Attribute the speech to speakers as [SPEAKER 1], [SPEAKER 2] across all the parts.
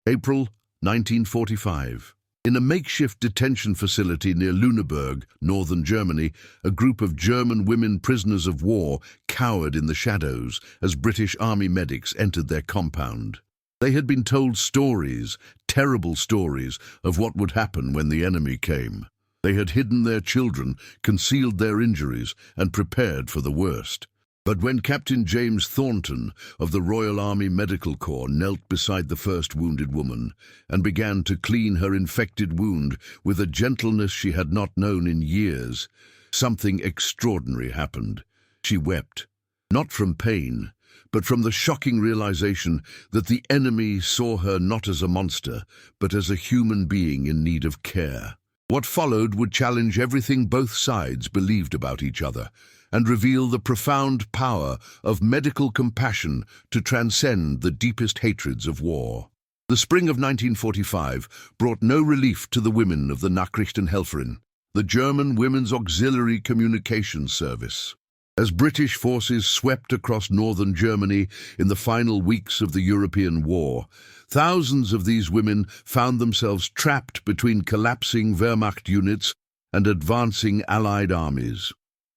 [SPEAKER 1] April 1945. In a makeshift detention facility near Lüneburg, northern Germany, a group of German women prisoners of war cowered in the shadows as British Army medics entered their compound. They had been told stories, terrible stories, of what would happen when the enemy came. They had hidden their children, concealed their injuries, and prepared for the worst. But when Captain James Thornton of the Royal Army Medical Corps knelt beside the first wounded woman and began to clean her infected wound with a gentleness she had not known in years, something extraordinary happened. She wept, not from pain, but from the shocking realization that the enemy saw her not as a monster, but as a human being in need of care. What followed would challenge everything both sides believed about each other, and reveal the profound power of medical compassion to transcend the deepest hatreds of war. The spring of 1945 brought no relief to the women of the Nachrichtenhelferin, the German Women's Auxiliary Communications Service. As British forces swept across northern Germany in the final weeks of the European war, thousands of these women found themselves trapped between collapsing Wehrmacht units and advancing Allied armies.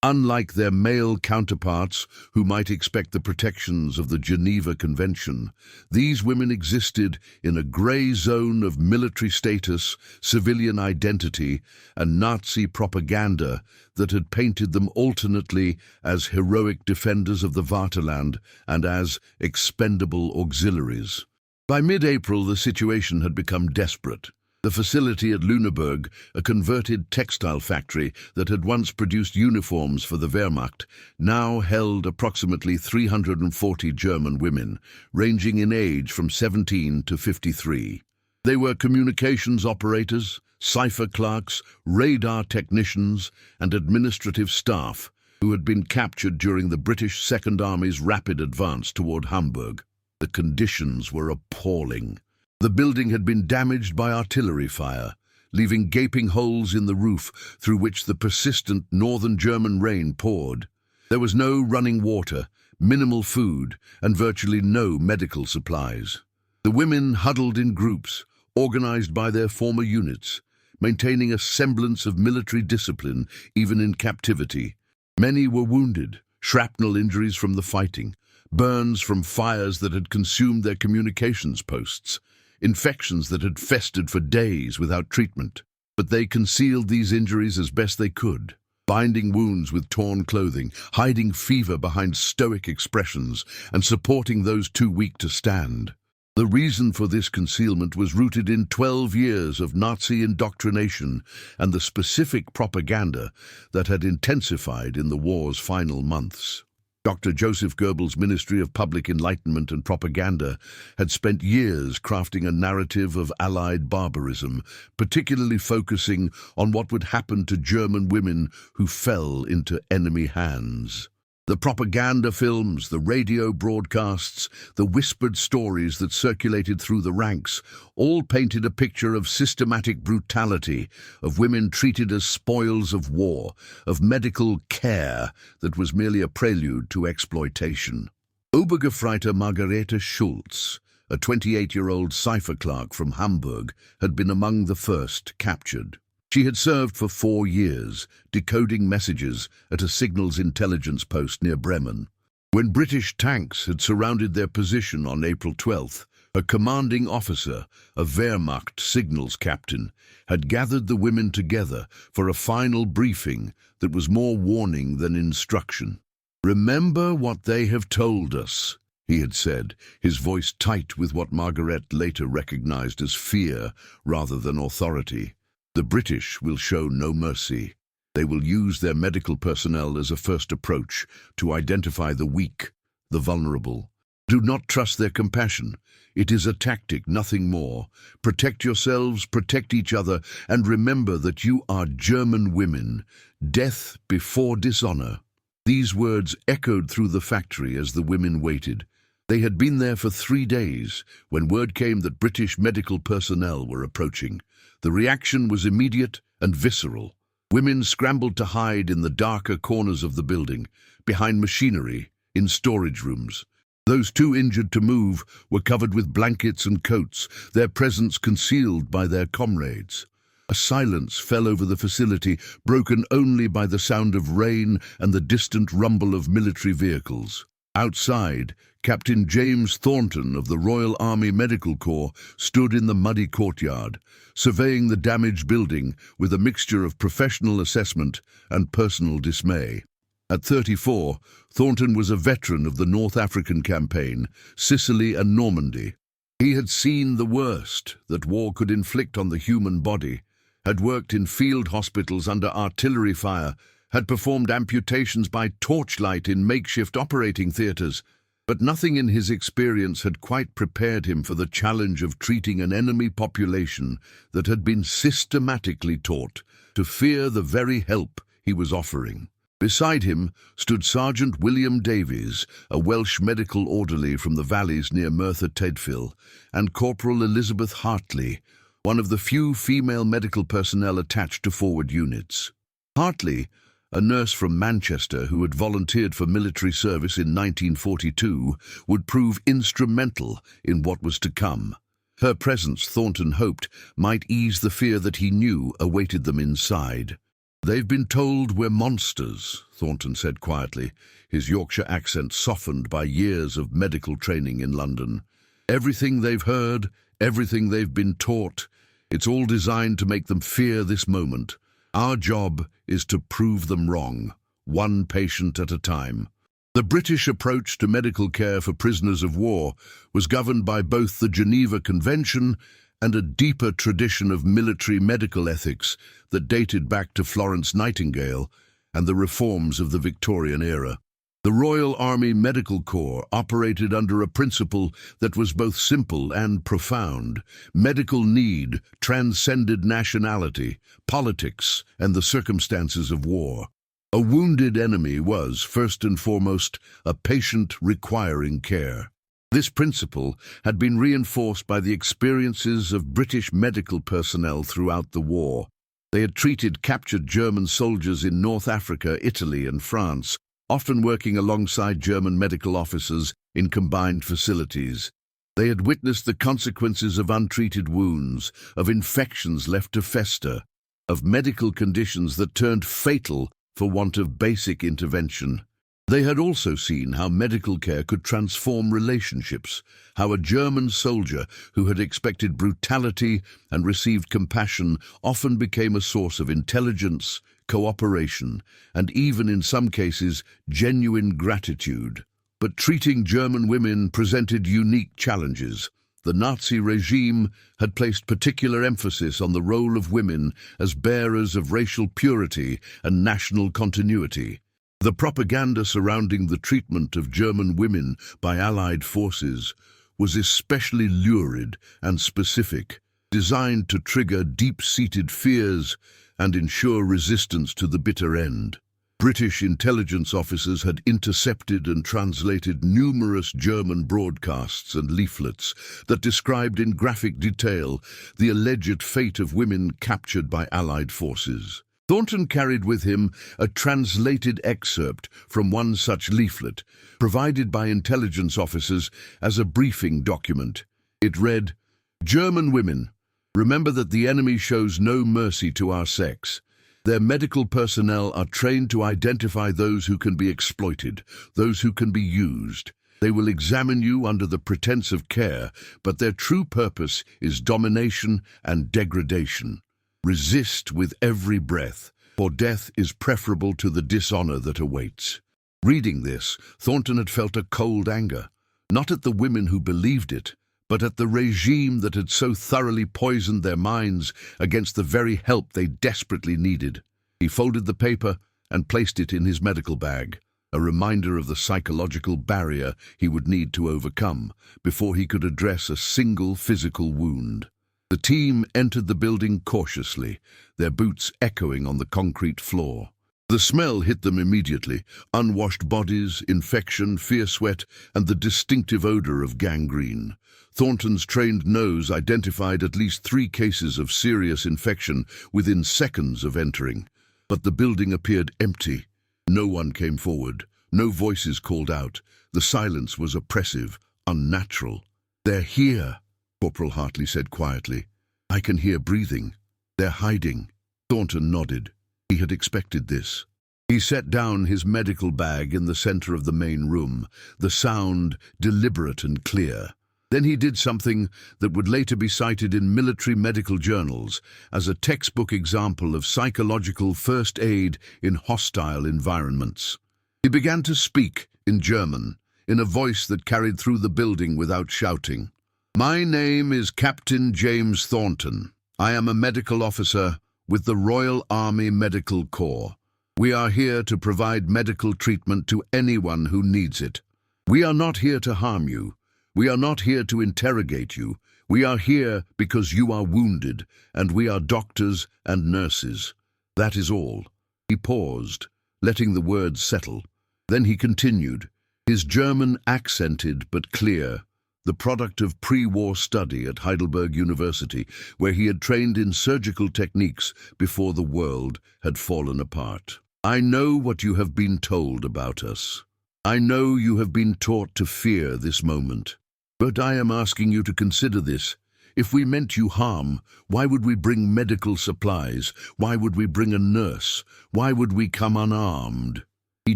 [SPEAKER 1] Unlike their male counterparts, who might expect the protections of the Geneva Convention, these women existed in a grey zone of military status, civilian identity, and Nazi propaganda that had painted them alternately as heroic defenders of the Vaterland and as expendable auxiliaries. By mid-April, the situation had become desperate. The facility at Lüneburg, a converted textile factory that had once produced uniforms for the Wehrmacht, now held approximately 340 German women, ranging in age from 17 to 53. They were communications operators, cipher clerks, radar technicians, and administrative staff who had been captured during the British Second Army's rapid advance toward Hamburg. The conditions were appalling. The building had been damaged by artillery fire, leaving gaping holes in the roof through which the persistent northern German rain poured. There was no running water, minimal food, and virtually no medical supplies. The women huddled in groups, organized by their former units, maintaining a semblance of military discipline even in captivity. Many were wounded, shrapnel injuries from the fighting, burns from fires that had consumed their communications posts, infections that had festered for days without treatment. But they concealed these injuries as best they could, binding wounds with torn clothing, hiding fever behind stoic expressions, and supporting those too weak to stand. The reason for this concealment was rooted in 12 years of Nazi indoctrination and the specific propaganda that had intensified in the war's final months. Dr. Joseph Goebbels' Ministry of Public Enlightenment and Propaganda had spent years crafting a narrative of Allied barbarism, particularly focusing on what would happen to German women who fell into enemy hands. The propaganda films, the radio broadcasts, the whispered stories that circulated through the ranks all painted a picture of systematic brutality, of women treated as spoils of war, of medical care that was merely a prelude to exploitation. Obergefreite Margarete Schulz, a 28-year-old cipher clerk from Hamburg, had been among the first captured. She had served for 4 years, decoding messages at a signals intelligence post near Bremen. When British tanks had surrounded their position on April 12th, a commanding officer, a Wehrmacht signals captain, had gathered the women together for a final briefing that was more warning than instruction. "Remember what they have told us," he had said, his voice tight with what Margaret later recognized as fear rather than authority. "The British will show no mercy. They will use their medical personnel as a first approach to identify the weak, the vulnerable. Do not trust their compassion. It is a tactic, nothing more. Protect yourselves, protect each other, and remember that you are German women. Death before dishonor." These words echoed through the factory as the women waited. They had been there for 3 days when word came that British medical personnel were approaching. The reaction was immediate and visceral. Women scrambled to hide in the darker corners of the building, behind machinery, in storage rooms. Those too injured to move were covered with blankets and coats, their presence concealed by their comrades. A silence fell over the facility, broken only by the sound of rain and the distant rumble of military vehicles. Outside, Captain James Thornton of the Royal Army Medical Corps stood in the muddy courtyard, surveying the damaged building with a mixture of professional assessment and personal dismay. At 34, Thornton was a veteran of the North African campaign, Sicily and Normandy. He had seen the worst that war could inflict on the human body, had worked in field hospitals under artillery fire, had performed amputations by torchlight in makeshift operating theatres, but nothing in his experience had quite prepared him for the challenge of treating an enemy population that had been systematically taught to fear the very help he was offering. Beside him stood Sergeant William Davies, a Welsh medical orderly from the valleys near Merthyr Tydfil, and Corporal Elizabeth Hartley, one of the few female medical personnel attached to forward units. Hartley, a nurse from Manchester who had volunteered for military service in 1942, would prove instrumental in what was to come. Her presence, Thornton hoped, might ease the fear that he knew awaited them inside. "They've been told we're monsters," Thornton said quietly, his Yorkshire accent softened by years of medical training in London. "Everything they've heard, everything they've been taught, it's all designed to make them fear this moment. Our job is to prove them wrong, one patient at a time." The British approach to medical care for prisoners of war was governed by both the Geneva Convention and a deeper tradition of military medical ethics that dated back to Florence Nightingale and the reforms of the Victorian era. The Royal Army Medical Corps operated under a principle that was both simple and profound. Medical need transcended nationality, politics, and the circumstances of war. A wounded enemy was, first and foremost, a patient requiring care. This principle had been reinforced by the experiences of British medical personnel throughout the war. They had treated captured German soldiers in North Africa, Italy, and France, often working alongside German medical officers in combined facilities. They had witnessed the consequences of untreated wounds, of infections left to fester, of medical conditions that turned fatal for want of basic intervention. They had also seen how medical care could transform relationships, how a German soldier who had expected brutality and received compassion often became a source of intelligence, cooperation, and even in some cases, genuine gratitude. But treating German women presented unique challenges. The Nazi regime had placed particular emphasis on the role of women as bearers of racial purity and national continuity. The propaganda surrounding the treatment of German women by Allied forces was especially lurid and specific, designed to trigger deep-seated fears and ensure resistance to the bitter end. British intelligence officers had intercepted and translated numerous German broadcasts and leaflets that described in graphic detail the alleged fate of women captured by Allied forces. Thornton carried with him a translated excerpt from one such leaflet, provided by intelligence officers as a briefing document. It read, "German women, remember that the enemy shows no mercy to our sex. Their medical personnel are trained to identify those who can be exploited, those who can be used. They will examine you under the pretense of care, but their true purpose is domination and degradation. Resist with every breath, for death is preferable to the dishonor that awaits." Reading this, Thornton had felt a cold anger, not at the women who believed it, but at the regime that had so thoroughly poisoned their minds against the very help they desperately needed. He folded the paper and placed it in his medical bag, a reminder of the psychological barrier he would need to overcome before he could address a single physical wound. The team entered the building cautiously, their boots echoing on the concrete floor. The smell hit them immediately: unwashed bodies, infection, fierce sweat, and the distinctive odor of gangrene. Thornton's trained nose identified at least 3 cases of serious infection within seconds of entering. But the building appeared empty. No one came forward, No voices called out. The silence was oppressive, unnatural. "They're here," Corporal Hartley said quietly. "I can hear breathing. They're hiding." Thornton nodded. He had expected this. He set down his medical bag in the center of the main room, the sound deliberate and clear. Then he did something that would later be cited in military medical journals as a textbook example of psychological first aid in hostile environments. He began to speak in German, in a voice that carried through the building without shouting. "My name is Captain James Thornton. I am a medical officer with the Royal Army Medical Corps. We are here to provide medical treatment to anyone who needs it. We are not here to harm you. We are not here to interrogate you. We are here because you are wounded, and we are doctors and nurses. That is all." He paused, letting the words settle. Then he continued, his German accented but clear, the product of pre-war study at Heidelberg University, where he had trained in surgical techniques before the world had fallen apart. "I know what you have been told about us. I know you have been taught to fear this moment. But I am asking you to consider this. If we meant you harm, why would we bring medical supplies? Why would we bring a nurse? Why would we come unarmed?" He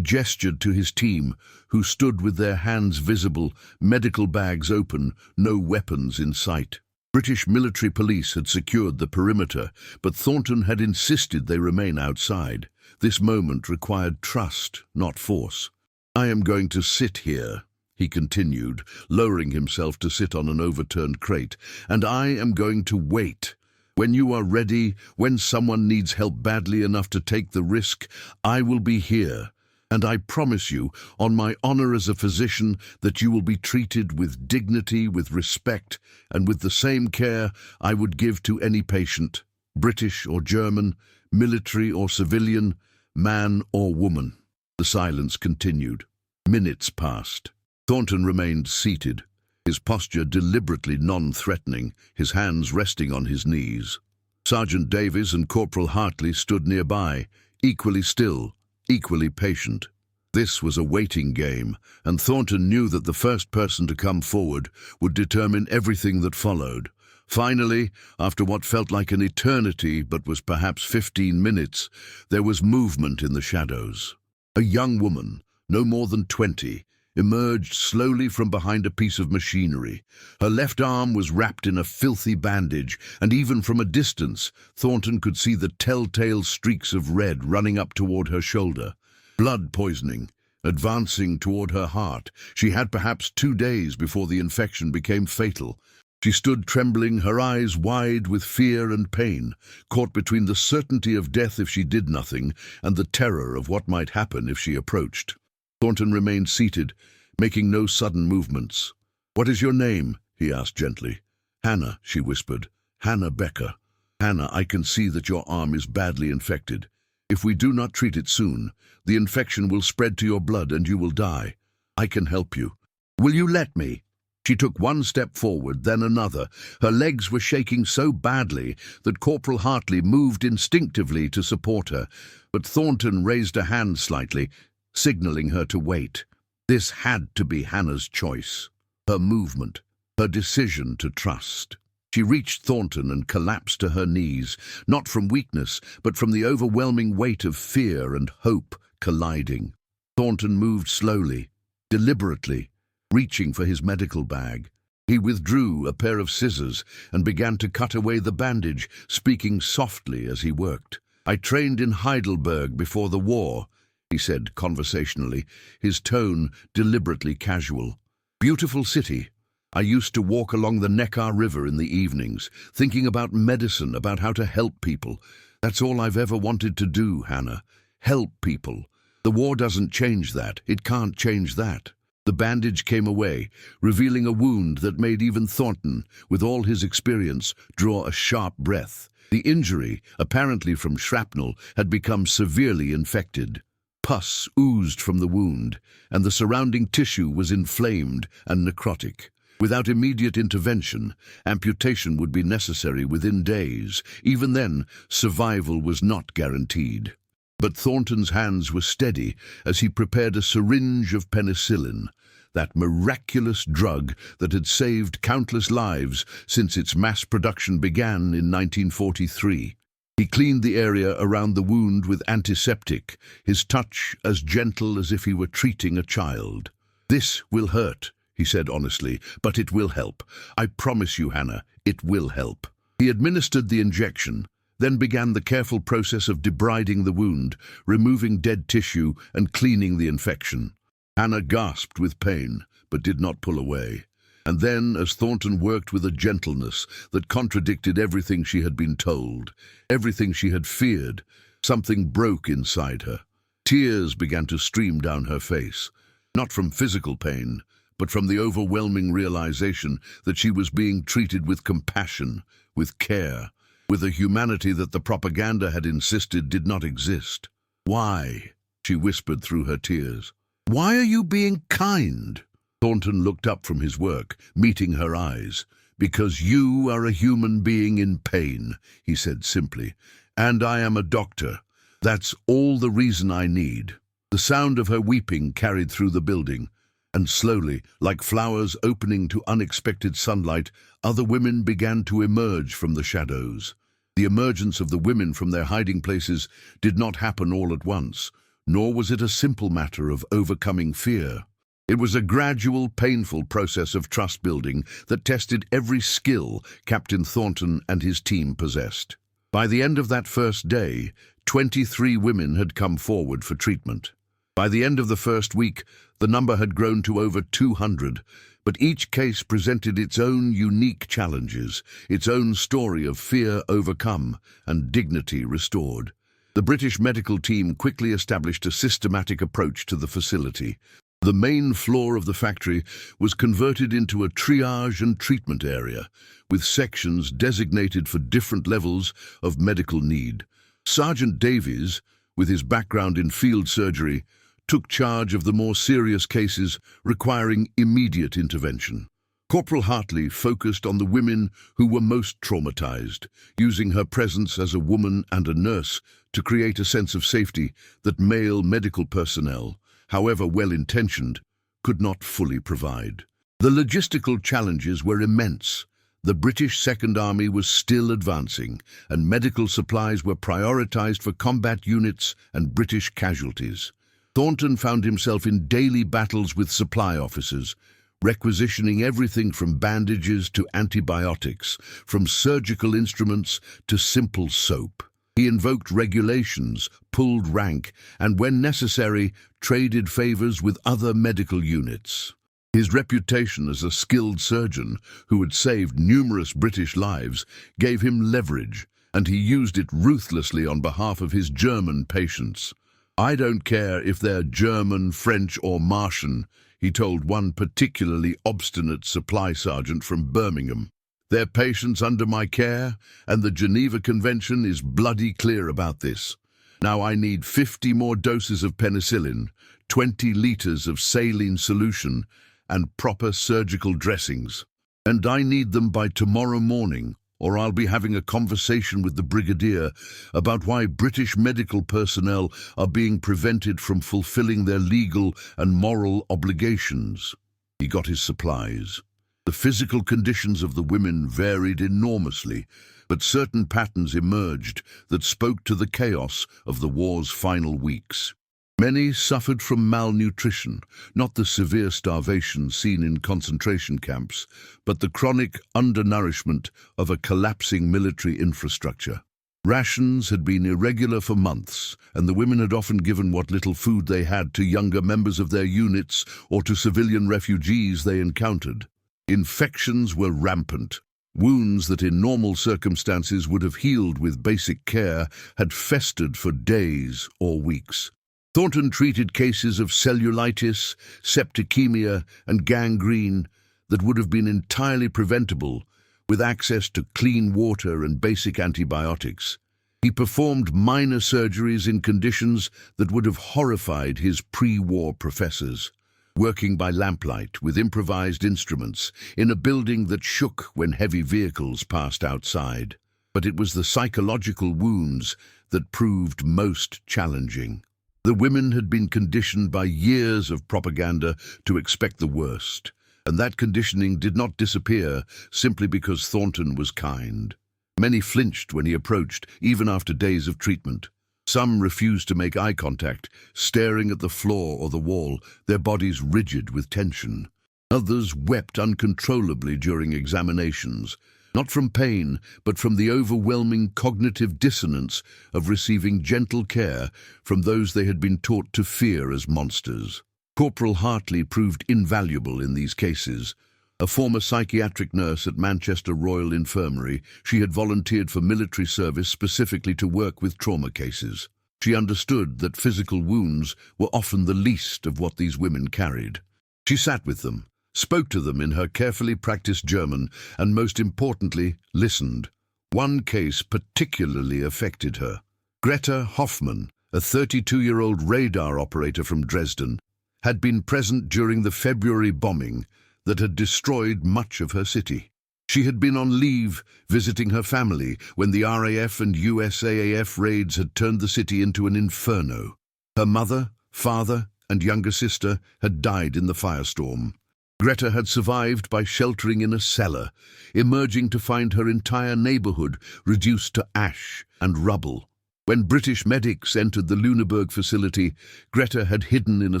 [SPEAKER 1] gestured to his team, who stood with their hands visible, medical bags open, no weapons in sight. British military police had secured the perimeter, but Thornton had insisted they remain outside. This moment required trust, not force. "I am going to sit here," he continued, lowering himself to sit on an overturned crate, "and I am going to wait. When you are ready, when someone needs help badly enough to take the risk, I will be here. And I promise you, on my honor as a physician, that you will be treated with dignity, with respect, and with the same care I would give to any patient, British or German, military or civilian, man or woman." The silence continued. Minutes passed. Thornton remained seated, his posture deliberately non-threatening, his hands resting on his knees. Sergeant Davies and Corporal Hartley stood nearby, equally still, equally patient. This was a waiting game, and Thornton knew that the first person to come forward would determine everything that followed. Finally, after what felt like an eternity but was perhaps 15 minutes, there was movement in the shadows. A young woman, no more than 20, emerged slowly from behind a piece of machinery. Her left arm was wrapped in a filthy bandage, and even from a distance, Thornton could see the telltale streaks of red running up toward her shoulder. Blood poisoning, advancing toward her heart. She had perhaps 2 days before the infection became fatal. She stood trembling, her eyes wide with fear and pain, caught between the certainty of death if she did nothing and the terror of what might happen if she approached. Thornton remained seated, making no sudden movements. "What is your name?" he asked gently. "Hannah," she whispered. "Hannah Becker. Hannah, I can see that your arm is badly infected. If we do not treat it soon, the infection will spread to your blood and you will die. I can help you. Will you let me?" She took one step forward, then another. Her legs were shaking so badly that Corporal Hartley moved instinctively to support her, but Thornton raised a hand slightly, signaling her to wait. This had to be Hannah's choice, her movement, her decision to trust. She reached Thornton and collapsed to her knees, not from weakness, but from the overwhelming weight of fear and hope colliding. Thornton moved slowly, deliberately, reaching for his medical bag. He withdrew a pair of scissors and began to cut away the bandage, speaking softly as he worked. "I trained in Heidelberg before the war," he said conversationally, his tone deliberately casual. "Beautiful city. I used to walk along the Neckar River in the evenings, thinking about medicine, about how to help people. That's all I've ever wanted to do, Hannah. Help people. The war doesn't change that. It can't change that." The bandage came away, revealing a wound that made even Thornton, with all his experience, draw a sharp breath. The injury, apparently from shrapnel, had become severely infected. Pus oozed from the wound, and the surrounding tissue was inflamed and necrotic. Without immediate intervention, amputation would be necessary within days. Even then, survival was not guaranteed. But Thornton's hands were steady as he prepared a syringe of penicillin, that miraculous drug that had saved countless lives since its mass production began in 1943. He cleaned the area around the wound with antiseptic, his touch as gentle as if he were treating a child. "This will hurt," he said honestly, "but it will help. I promise you, Hannah, it will help." He administered the injection, then began the careful process of debriding the wound, removing dead tissue and cleaning the infection. Hannah gasped with pain, but did not pull away. And then, as Thornton worked with a gentleness that contradicted everything she had been told, everything she had feared, something broke inside her. Tears began to stream down her face, not from physical pain, but from the overwhelming realization that she was being treated with compassion, with care, with a humanity that the propaganda had insisted did not exist. "Why?" she whispered through her tears. "Why are you being kind?" Thornton looked up from his work, meeting her eyes. "Because you are a human being in pain," he said simply, "and I am a doctor. That's all the reason I need." The sound of her weeping carried through the building, and slowly, like flowers opening to unexpected sunlight, other women began to emerge from the shadows. The emergence of the women from their hiding places did not happen all at once, nor was it a simple matter of overcoming fear. It was a gradual, painful process of trust building that tested every skill Captain Thornton and his team possessed. By the end of that first day, 23 women had come forward for treatment. By the end of the first week, the number had grown to over 200, but each case presented its own unique challenges, its own story of fear overcome and dignity restored. The British medical team quickly established a systematic approach to the facility. The main floor of the factory was converted into a triage and treatment area, with sections designated for different levels of medical need. Sergeant Davies, with his background in field surgery, took charge of the more serious cases requiring immediate intervention. Corporal Hartley focused on the women who were most traumatized, using her presence as a woman and a nurse to create a sense of safety that male medical personnel, however well-intentioned, could not fully provide. The logistical challenges were immense. The British Second Army was still advancing, and medical supplies were prioritized for combat units and British casualties. Thornton found himself in daily battles with supply officers, requisitioning everything from bandages to antibiotics, from surgical instruments to simple soap. He invoked regulations, pulled rank, and when necessary, traded favors with other medical units. His reputation as a skilled surgeon who had saved numerous British lives gave him leverage, and he used it ruthlessly on behalf of his German patients. "I don't care if they're German, French, or Martian," he told one particularly obstinate supply sergeant from Birmingham. "They're patients under my care, and the Geneva Convention is bloody clear about this. Now I need 50 more doses of penicillin, 20 liters of saline solution, and proper surgical dressings. And I need them by tomorrow morning, or I'll be having a conversation with the Brigadier about why British medical personnel are being prevented from fulfilling their legal and moral obligations." He got his supplies. The physical conditions of the women varied enormously, but certain patterns emerged that spoke to the chaos of the war's final weeks. Many suffered from malnutrition, not the severe starvation seen in concentration camps, but the chronic undernourishment of a collapsing military infrastructure. Rations had been irregular for months, and the women had often given what little food they had to younger members of their units or to civilian refugees they encountered. Infections were rampant. Wounds that in normal circumstances would have healed with basic care had festered for days or weeks. Thornton treated cases of cellulitis, septicemia, and gangrene that would have been entirely preventable with access to clean water and basic antibiotics. He performed minor surgeries in conditions that would have horrified his pre-war professors, working by lamplight with improvised instruments in a building that shook when heavy vehicles passed outside. But it was the psychological wounds that proved most challenging. The women had been conditioned by years of propaganda to expect the worst, and that conditioning did not disappear simply because Thornton was kind. Many flinched when he approached, even after days of treatment. Some refused to make eye contact, staring at the floor or the wall, their bodies rigid with tension. Others wept uncontrollably during examinations, not from pain, but from the overwhelming cognitive dissonance of receiving gentle care from those they had been taught to fear as monsters. Corporal Hartley proved invaluable in these cases. A former psychiatric nurse at Manchester Royal Infirmary, she had volunteered for military service specifically to work with trauma cases. She understood that physical wounds were often the least of what these women carried. She sat with them, spoke to them in her carefully practiced German, and most importantly, listened. One case particularly affected her. Greta Hoffmann, a 32-year-old radar operator from Dresden, had been present during the February bombing that had destroyed much of her city. She had been on leave visiting her family when the RAF and USAAF raids had turned the city into an inferno. Her mother, father, and younger sister had died in the firestorm. Greta had survived by sheltering in a cellar, emerging to find her entire neighborhood reduced to ash and rubble. When British medics entered the Lüneburg facility, Greta had hidden in a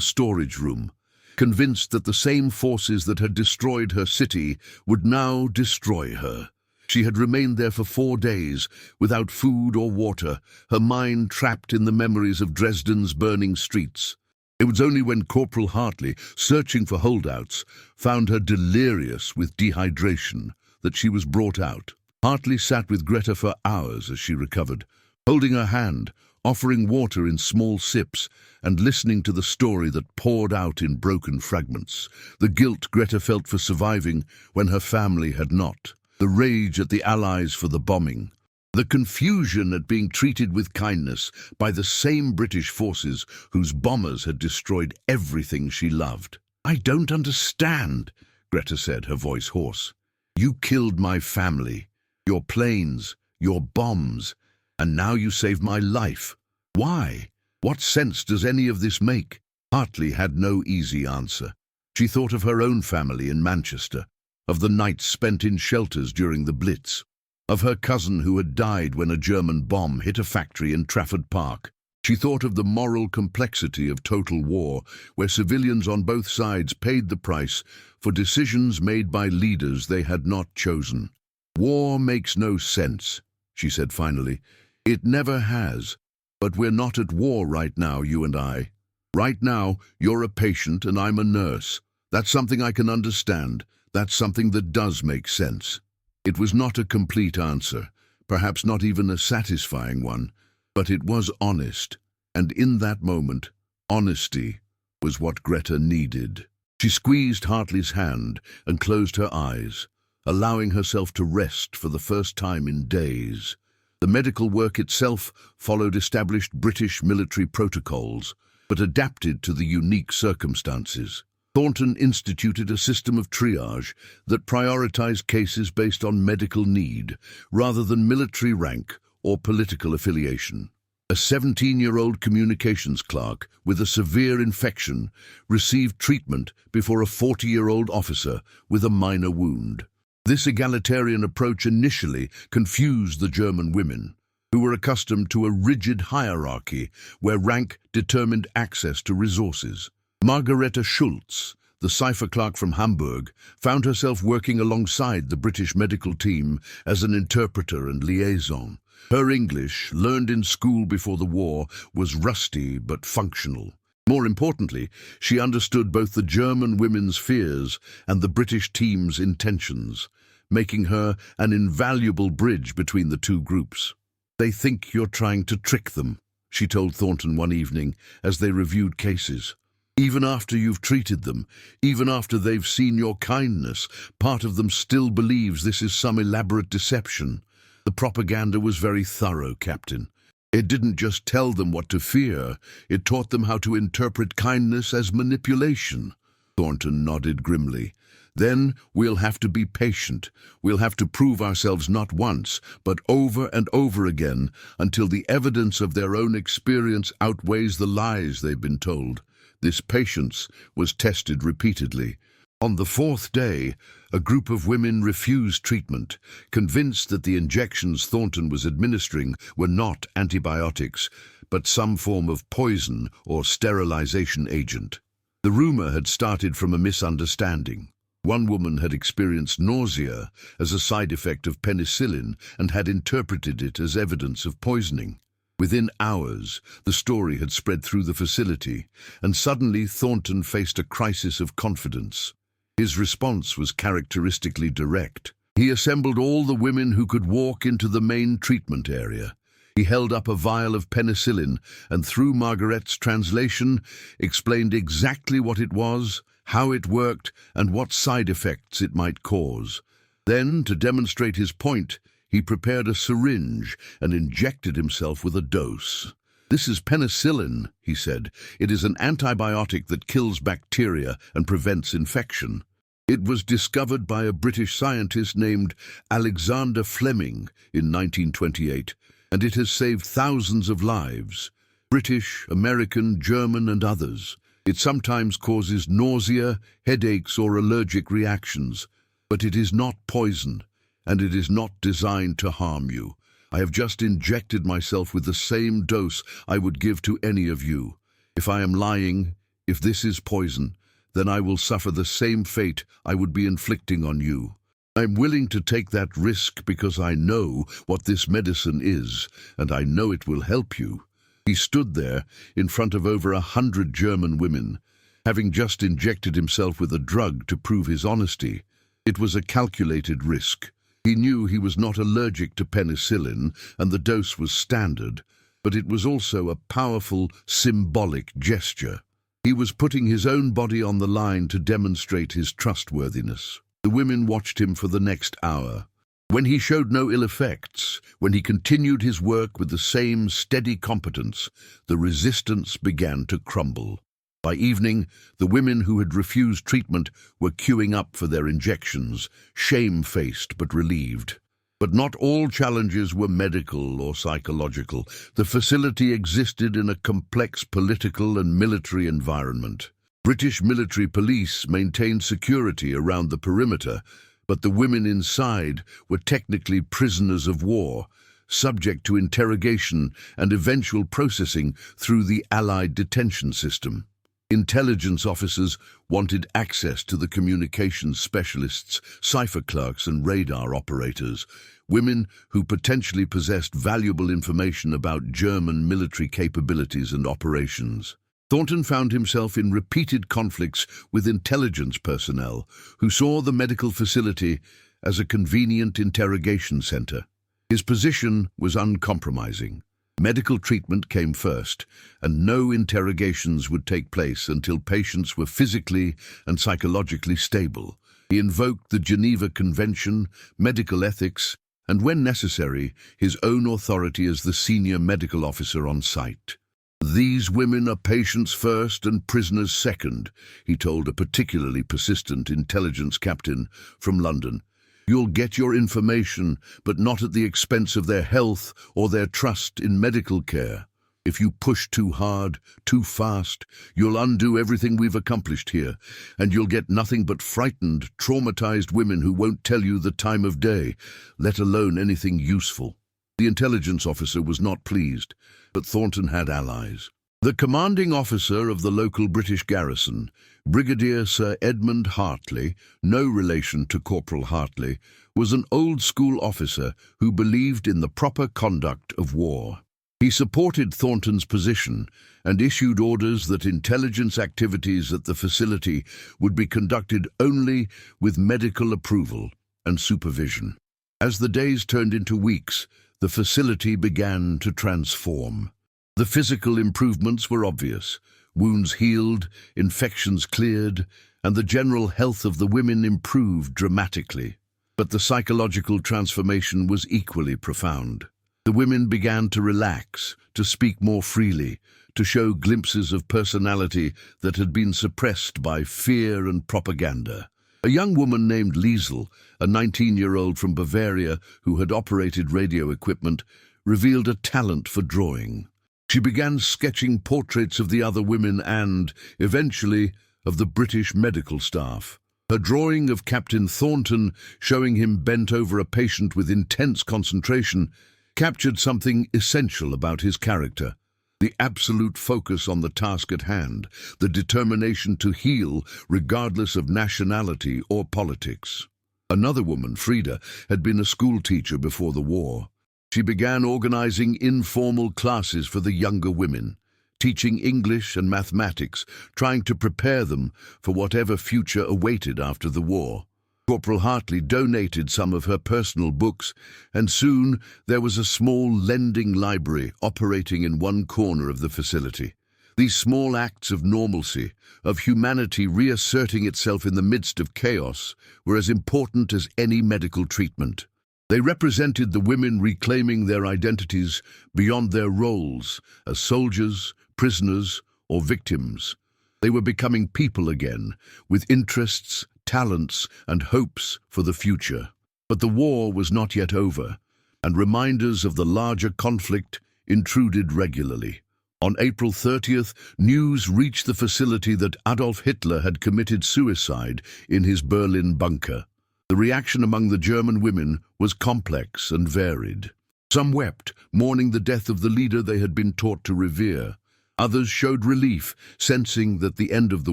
[SPEAKER 1] storage room, convinced that the same forces that had destroyed her city would now destroy her. She had remained there for 4 days, without food or water, her mind trapped in the memories of Dresden's burning streets. It was only when Corporal Hartley, searching for holdouts, found her delirious with dehydration that she was brought out. Hartley sat with Greta for hours as she recovered, holding her hand, offering water in small sips, and listening to the story that poured out in broken fragments. The guilt Greta felt for surviving when her family had not. The rage at the Allies for the bombing. The confusion at being treated with kindness by the same British forces whose bombers had destroyed everything she loved. "I don't understand," Greta said, her voice hoarse. "You killed my family, your planes, your bombs, and now you save my life. Why? What sense does any of this make?" Hartley had no easy answer. She thought of her own family in Manchester, of the nights spent in shelters during the Blitz, of her cousin who had died when a German bomb hit a factory in Trafford Park. She thought of the moral complexity of total war, where civilians on both sides paid the price for decisions made by leaders they had not chosen. "War makes no sense," she said finally. "It never has. But we're not at war right now, you and I. Right now, you're a patient and I'm a nurse. That's something I can understand. That's something that does make sense." It was not a complete answer, perhaps not even a satisfying one, but it was honest, and in that moment, honesty was what Greta needed. She squeezed Hartley's hand and closed her eyes, allowing herself to rest for the first time in days. The medical work itself followed established British military protocols, but adapted to the unique circumstances. Thornton instituted a system of triage that prioritized cases based on medical need, rather than military rank or political affiliation. A 17-year-old communications clerk with a severe infection received treatment before a 40-year-old officer with a minor wound. This egalitarian approach initially confused the German women, who were accustomed to a rigid hierarchy where rank determined access to resources. Margareta Schultz, the cipher clerk from Hamburg, found herself working alongside the British medical team as an interpreter and liaison. Her English, learned in school before the war, was rusty but functional. More importantly, she understood both the German women's fears and the British team's intentions, making her an invaluable bridge between the two groups. "They think you're trying to trick them," she told Thornton one evening as they reviewed cases. "Even after you've treated them, even after they've seen your kindness, part of them still believes this is some elaborate deception. The propaganda was very thorough, Captain. It didn't just tell them what to fear, it taught them how to interpret kindness as manipulation." Thornton nodded grimly. Then we'll have to be patient. We'll have to prove ourselves not once, but over and over again, until the evidence of their own experience outweighs the lies they've been told. This patience was tested repeatedly. On the fourth day, a group of women refused treatment, convinced that the injections Thornton was administering were not antibiotics, but some form of poison or sterilization agent. The rumor had started from a misunderstanding. One woman had experienced nausea as a side effect of penicillin and had interpreted it as evidence of poisoning. Within hours, the story had spread through the facility, and suddenly Thornton faced a crisis of confidence. His response was characteristically direct. He assembled all the women who could walk into the main treatment area. He held up a vial of penicillin and, through Margaret's translation, explained exactly what it was, how it worked, and what side effects it might cause. Then, to demonstrate his point, he prepared a syringe and injected himself with a dose. "This is penicillin," he said. "It is an antibiotic that kills bacteria and prevents infection. It was discovered by a British scientist named Alexander Fleming in 1928, and it has saved thousands of lives. British, American, German, and others. It sometimes causes nausea, headaches, or allergic reactions, but it is not poison, and it is not designed to harm you. I have just injected myself with the same dose I would give to any of you. If I am lying, if this is poison, then I will suffer the same fate I would be inflicting on you. I'm willing to take that risk because I know what this medicine is, and I know it will help you." He stood there in front of over 100 German women, having just injected himself with a drug to prove his honesty. It was a calculated risk. He knew he was not allergic to penicillin, and the dose was standard, but it was also a powerful, symbolic gesture. He was putting his own body on the line to demonstrate his trustworthiness. The women watched him for the next hour. When he showed no ill effects, when he continued his work with the same steady competence, the resistance began to crumble. By evening, the women who had refused treatment were queuing up for their injections, shame-faced but relieved. But not all challenges were medical or psychological. The facility existed in a complex political and military environment. British military police maintained security around the perimeter, but the women inside were technically prisoners of war, subject to interrogation and eventual processing through the Allied detention system. Intelligence officers wanted access to the communications specialists, cipher clerks, and radar operators, women who potentially possessed valuable information about German military capabilities and operations. Thornton found himself in repeated conflicts with intelligence personnel who saw the medical facility as a convenient interrogation center. His position was uncompromising. Medical treatment came first, and no interrogations would take place until patients were physically and psychologically stable. He invoked the Geneva Convention, medical ethics, and when necessary, his own authority as the senior medical officer on site. "These women are patients first and prisoners second," he told a particularly persistent intelligence captain from London. "You'll get your information, but not at the expense of their health or their trust in medical care. If you push too hard, too fast, you'll undo everything we've accomplished here, and you'll get nothing but frightened, traumatized women who won't tell you the time of day, let alone anything useful." The intelligence officer was not pleased, but Thornton had allies. The commanding officer of the local British garrison, Brigadier Sir Edmund Hartley, no relation to Corporal Hartley, was an old-school officer who believed in the proper conduct of war. He supported Thornton's position and issued orders that intelligence activities at the facility would be conducted only with medical approval and supervision. As the days turned into weeks, the facility began to transform. The physical improvements were obvious. Wounds healed, infections cleared, and the general health of the women improved dramatically. But the psychological transformation was equally profound. The women began to relax, to speak more freely, to show glimpses of personality that had been suppressed by fear and propaganda. A young woman named Liesel, a 19-year-old from Bavaria who had operated radio equipment, revealed a talent for drawing. She began sketching portraits of the other women and, eventually, of the British medical staff. Her drawing of Captain Thornton, showing him bent over a patient with intense concentration, captured something essential about his character. The absolute focus on the task at hand, the determination to heal regardless of nationality or politics. Another woman, Frida, had been a school teacher before the war. She began organizing informal classes for the younger women, teaching English and mathematics, trying to prepare them for whatever future awaited after the war. Corporal Hartley donated some of her personal books, and soon there was a small lending library operating in one corner of the facility. These small acts of normalcy, of humanity reasserting itself in the midst of chaos, were as important as any medical treatment. They represented the women reclaiming their identities beyond their roles as soldiers, prisoners, or victims. They were becoming people again, with interests, talents, and hopes for the future. But the war was not yet over, and reminders of the larger conflict intruded regularly. On April 30th, news reached the facility that Adolf Hitler had committed suicide in his Berlin bunker. The reaction among the German women was complex and varied. Some wept, mourning the death of the leader they had been taught to revere. Others showed relief, sensing that the end of the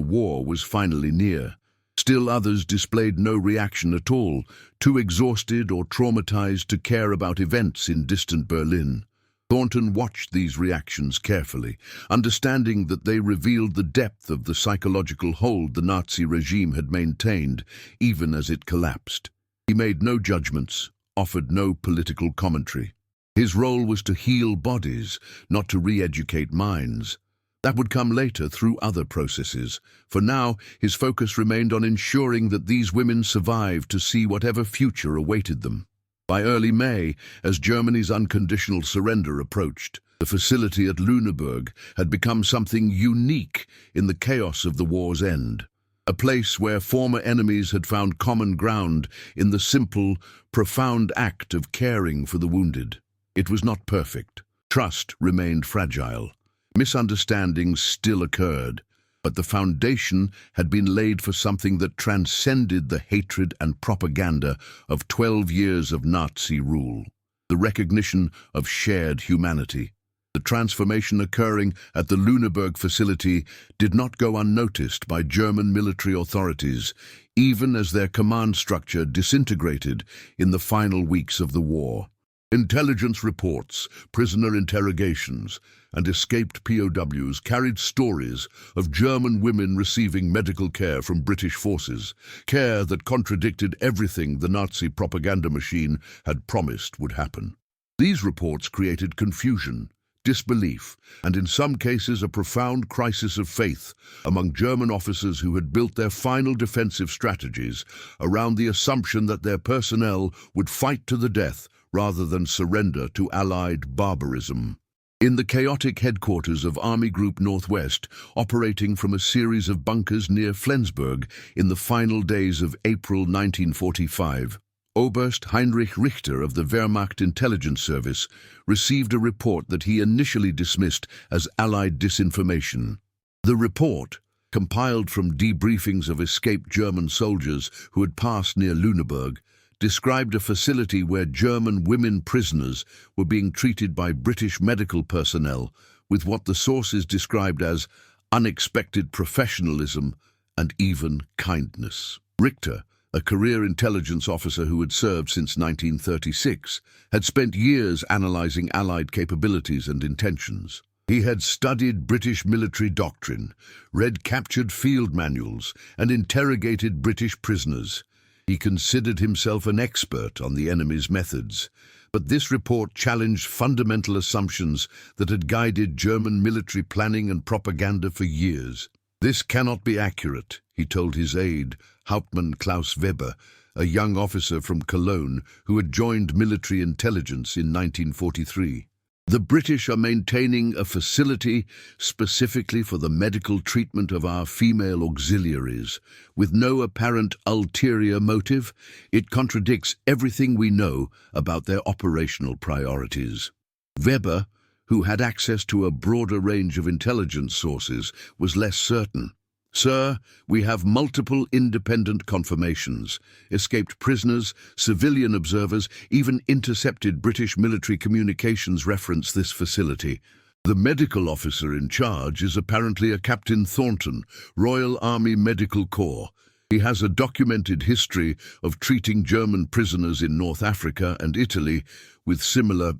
[SPEAKER 1] war was finally near. Still others displayed no reaction at all, too exhausted or traumatized to care about events in distant Berlin. Thornton watched these reactions carefully, understanding that they revealed the depth of the psychological hold the Nazi regime had maintained, even as it collapsed. He made no judgments, offered no political commentary. His role was to heal bodies, not to re-educate minds. That would come later through other processes. For now, his focus remained on ensuring that these women survived to see whatever future awaited them. By early May, as Germany's unconditional surrender approached, the facility at Lüneburg had become something unique in the chaos of the war's end. A place where former enemies had found common ground in the simple, profound act of caring for the wounded. It was not perfect. Trust remained fragile. Misunderstandings still occurred, but the foundation had been laid for something that transcended the hatred and propaganda of 12 years of Nazi rule, the recognition of shared humanity. The transformation occurring at the Lüneburg facility did not go unnoticed by German military authorities, even as their command structure disintegrated in the final weeks of the war. Intelligence reports, prisoner interrogations, and escaped POWs carried stories of German women receiving medical care from British forces, care that contradicted everything the Nazi propaganda machine had promised would happen. These reports created confusion, disbelief, and in some cases a profound crisis of faith among German officers who had built their final defensive strategies around the assumption that their personnel would fight to the death rather than surrender to Allied barbarism. In the chaotic headquarters of Army Group Northwest, operating from a series of bunkers near Flensburg in the final days of April 1945, Oberst Heinrich Richter of the Wehrmacht Intelligence Service received a report that he initially dismissed as Allied disinformation. The report, compiled from debriefings of escaped German soldiers who had passed near Lüneburg, described a facility where German women prisoners were being treated by British medical personnel with what the sources described as unexpected professionalism and even kindness. Richter, a career intelligence officer who had served since 1936, had spent years analyzing Allied capabilities and intentions. He had studied British military doctrine, read captured field manuals, and interrogated British prisoners. He considered himself an expert on the enemy's methods, but this report challenged fundamental assumptions that had guided German military planning and propaganda for years. "This cannot be accurate," he told his aide, Hauptmann Klaus Weber, a young officer from Cologne who had joined military intelligence in 1943. The British are maintaining a facility specifically for the medical treatment of our female auxiliaries, with no apparent ulterior motive. It contradicts everything we know about their operational priorities. Weber, who had access to a broader range of intelligence sources, was less certain. Sir, we have multiple independent confirmations. Escaped prisoners, civilian observers, even intercepted British military communications reference this facility. The medical officer in charge is apparently a Captain Thornton, Royal Army Medical Corps. He has a documented history of treating German prisoners in North Africa and Italy with similar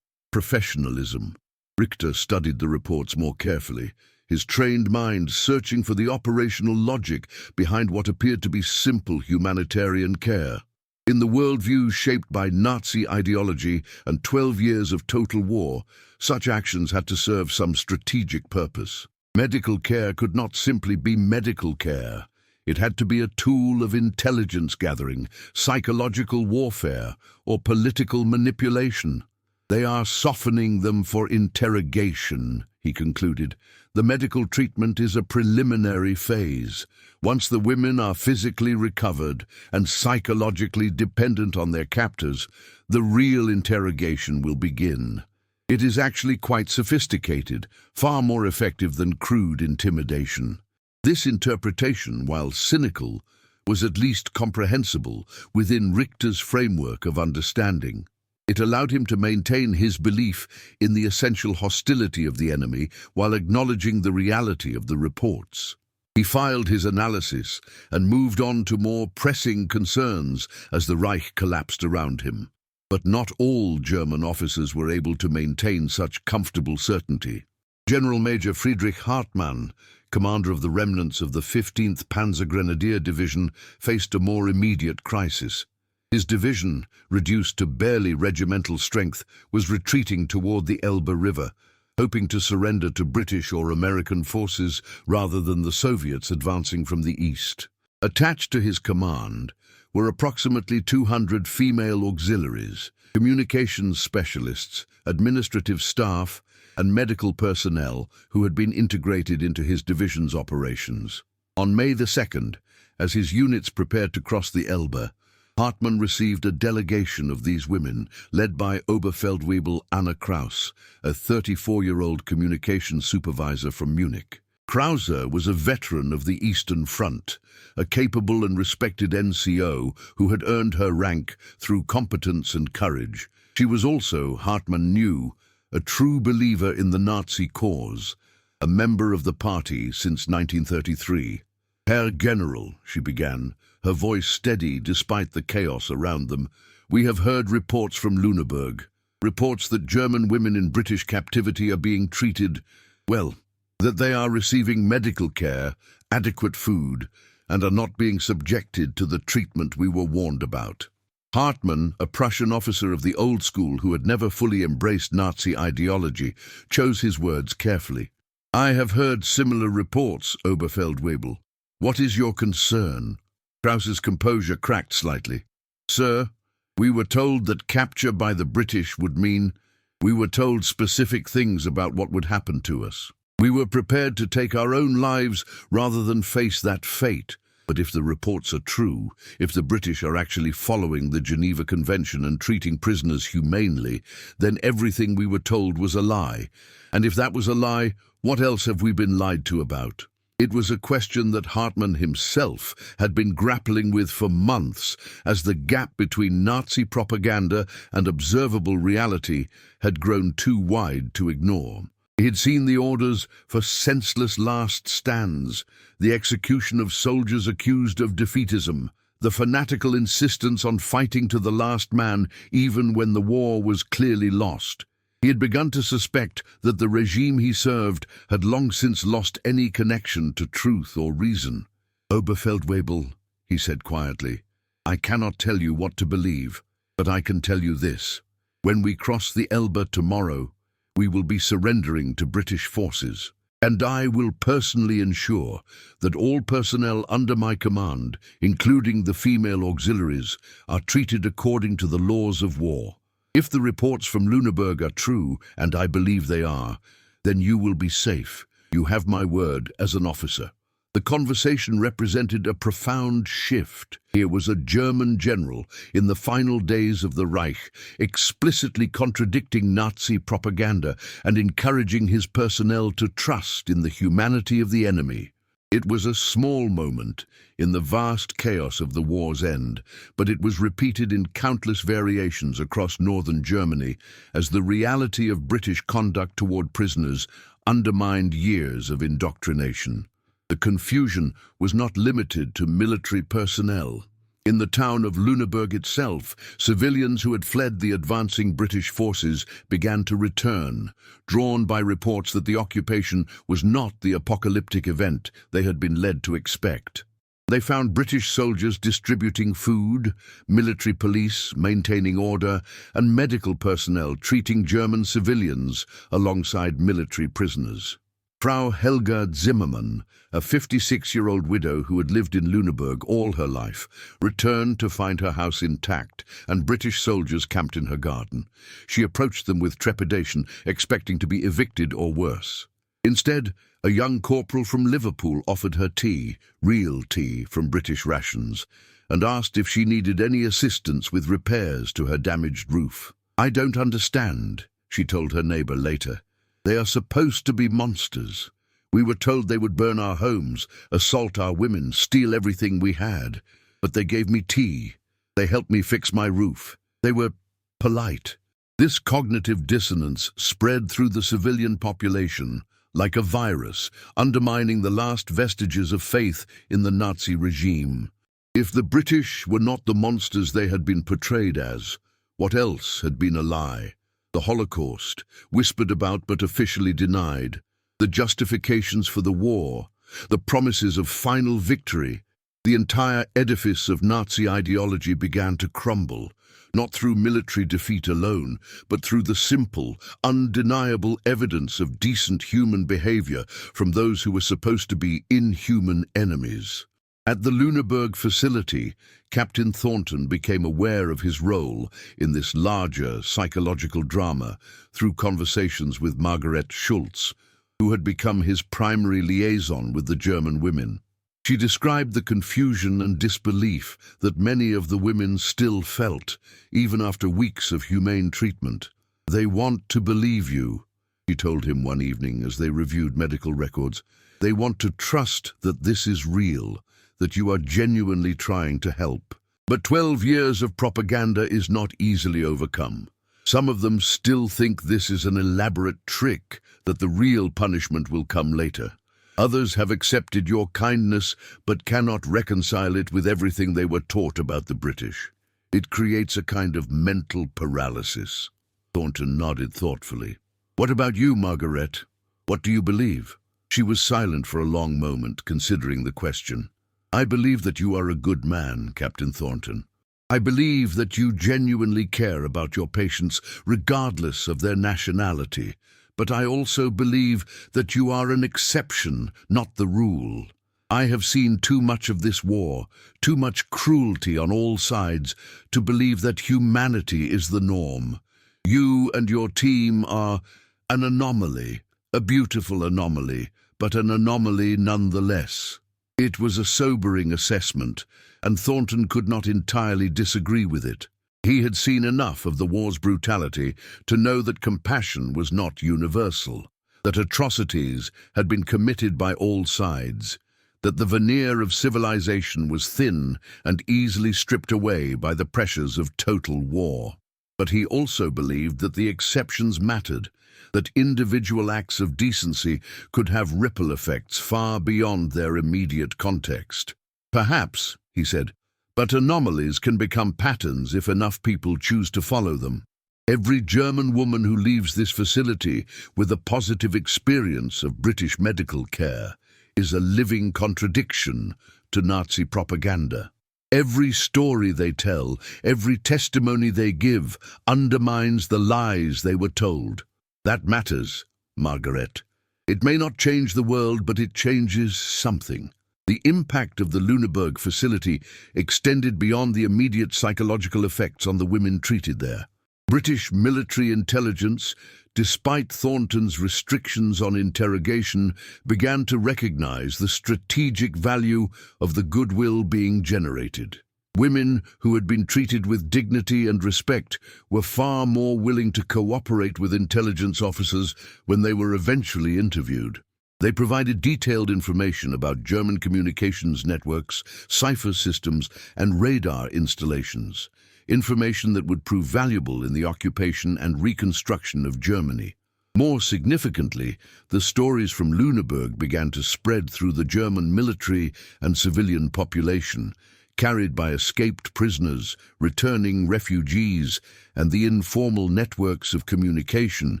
[SPEAKER 1] professionalism. Richter studied the reports more carefully, his trained mind searching for the operational logic behind what appeared to be simple humanitarian care. In the worldview shaped by Nazi ideology and 12 years of total war, such actions had to serve some strategic purpose. Medical care could not simply be medical care. It had to be a tool of intelligence gathering, psychological warfare, or political manipulation. They are softening them for interrogation, he concluded. The medical treatment is a preliminary phase. Once the women are physically recovered and psychologically dependent on their captors, the real interrogation will begin. It is actually quite sophisticated, far more effective than crude intimidation. This interpretation, while cynical, was at least comprehensible within Richter's framework of understanding. It allowed him to maintain his belief in the essential hostility of the enemy while acknowledging the reality of the reports. He filed his analysis and moved on to more pressing concerns as the Reich collapsed around him. But not all German officers were able to maintain such comfortable certainty. General Major Friedrich Hartmann, commander of the remnants of the 15th Panzer Grenadier Division, faced a more immediate crisis. His division, reduced to barely regimental strength, was retreating toward the Elbe River, hoping to surrender to British or American forces rather than the Soviets advancing from the east. Attached to his command were approximately 200 female auxiliaries, communications specialists, administrative staff, and medical personnel who had been integrated into his division's operations. On May the 2nd, as his units prepared to cross the Elbe, Hartmann received a delegation of these women, led by Oberfeldwebel Anna Kraus, a 34-year-old communications supervisor from Munich. Krause was a veteran of the Eastern Front, a capable and respected NCO who had earned her rank through competence and courage. She was also, Hartmann knew, a true believer in the Nazi cause, a member of the party since 1933. Herr General, she began, her voice steady despite the chaos around them, we have heard reports from Lüneburg, reports that German women in British captivity are being treated, well, that they are receiving medical care, adequate food, and are not being subjected to the treatment we were warned about. Hartmann, a Prussian officer of the old school who had never fully embraced Nazi ideology, chose his words carefully. I have heard similar reports, Oberfeldwebel. What is your concern? Krause's composure cracked slightly. Sir, we were told that capture by the British would mean we were told specific things about what would happen to us. We were prepared to take our own lives rather than face that fate. But if the reports are true, if the British are actually following the Geneva Convention and treating prisoners humanely, then everything we were told was a lie. And if that was a lie, what else have we been lied to about? It was a question that Hartmann himself had been grappling with for months, as the gap between Nazi propaganda and observable reality had grown too wide to ignore. He had seen the orders for senseless last stands, the execution of soldiers accused of defeatism, the fanatical insistence on fighting to the last man even when the war was clearly lost. He had begun to suspect that the regime he served had long since lost any connection to truth or reason. Oberfeldwebel, he said quietly, I cannot tell you what to believe, but I can tell you this. When we cross the Elbe tomorrow, we will be surrendering to British forces, and I will personally ensure that all personnel under my command, including the female auxiliaries, are treated according to the laws of war. If the reports from Lüneburg are true, and I believe they are, then you will be safe. You have my word as an officer." The conversation represented a profound shift. Here was a German general in the final days of the Reich, explicitly contradicting Nazi propaganda and encouraging his personnel to trust in the humanity of the enemy. It was a small moment in the vast chaos of the war's end, but it was repeated in countless variations across northern Germany as the reality of British conduct toward prisoners undermined years of indoctrination. The confusion was not limited to military personnel. In the town of Lüneburg itself, civilians who had fled the advancing British forces began to return, drawn by reports that the occupation was not the apocalyptic event they had been led to expect. They found British soldiers distributing food, military police maintaining order, and medical personnel treating German civilians alongside military prisoners. Frau Helga Zimmermann, a 56-year-old widow who had lived in Lüneburg all her life, returned to find her house intact and British soldiers camped in her garden. She approached them with trepidation, expecting to be evicted or worse. Instead, a young corporal from Liverpool offered her tea, real tea from British rations, and asked if she needed any assistance with repairs to her damaged roof. "I don't understand," she told her neighbour later. "They are supposed to be monsters. We were told they would burn our homes, assault our women, steal everything we had. But they gave me tea. They helped me fix my roof. They were polite." This cognitive dissonance spread through the civilian population like a virus, undermining the last vestiges of faith in the Nazi regime. If the British were not the monsters they had been portrayed as, what else had been a lie? The Holocaust, whispered about but officially denied, the justifications for the war, the promises of final victory. The entire edifice of Nazi ideology began to crumble, not through military defeat alone, but through the simple, undeniable evidence of decent human behavior from those who were supposed to be inhuman enemies. At the Lüneburg facility, Captain Thornton became aware of his role in this larger psychological drama through conversations with Margaret Schultz, who had become his primary liaison with the German women. She described the confusion and disbelief that many of the women still felt, even after weeks of humane treatment. "They want to believe you," she told him one evening as they reviewed medical records. "They want to trust that this is real, that you are genuinely trying to help. But 12 years of propaganda is not easily overcome. Some of them still think this is an elaborate trick, that the real punishment will come later. Others have accepted your kindness but cannot reconcile it with everything they were taught about the British. It creates a kind of mental paralysis." Thornton nodded thoughtfully. "What about you, Margaret? What do you believe?" She was silent for a long moment, considering the question. "I believe that you are a good man, Captain Thornton. I believe that you genuinely care about your patients, regardless of their nationality. But I also believe that you are an exception, not the rule. I have seen too much of this war, too much cruelty on all sides, to believe that humanity is the norm. You and your team are an anomaly, a beautiful anomaly, but an anomaly nonetheless." It was a sobering assessment, and Thornton could not entirely disagree with it. He had seen enough of the war's brutality to know that compassion was not universal, that atrocities had been committed by all sides, that the veneer of civilization was thin and easily stripped away by the pressures of total war. But he also believed that the exceptions mattered, that individual acts of decency could have ripple effects far beyond their immediate context. "Perhaps," he said, "but anomalies can become patterns if enough people choose to follow them. Every German woman who leaves this facility with a positive experience of British medical care is a living contradiction to Nazi propaganda. Every story they tell, every testimony they give, undermines the lies they were told. That matters, Margaret. It may not change the world, but it changes something." The impact of the Lüneburg facility extended beyond the immediate psychological effects on the women treated there. British military intelligence, despite Thornton's restrictions on interrogation, began to recognize the strategic value of the goodwill being generated. Women who had been treated with dignity and respect were far more willing to cooperate with intelligence officers when they were eventually interviewed. They provided detailed information about German communications networks, cipher systems, and radar installations, information that would prove valuable in the occupation and reconstruction of Germany. More significantly, the stories from Lüneburg began to spread through the German military and civilian population, carried by escaped prisoners, returning refugees, and the informal networks of communication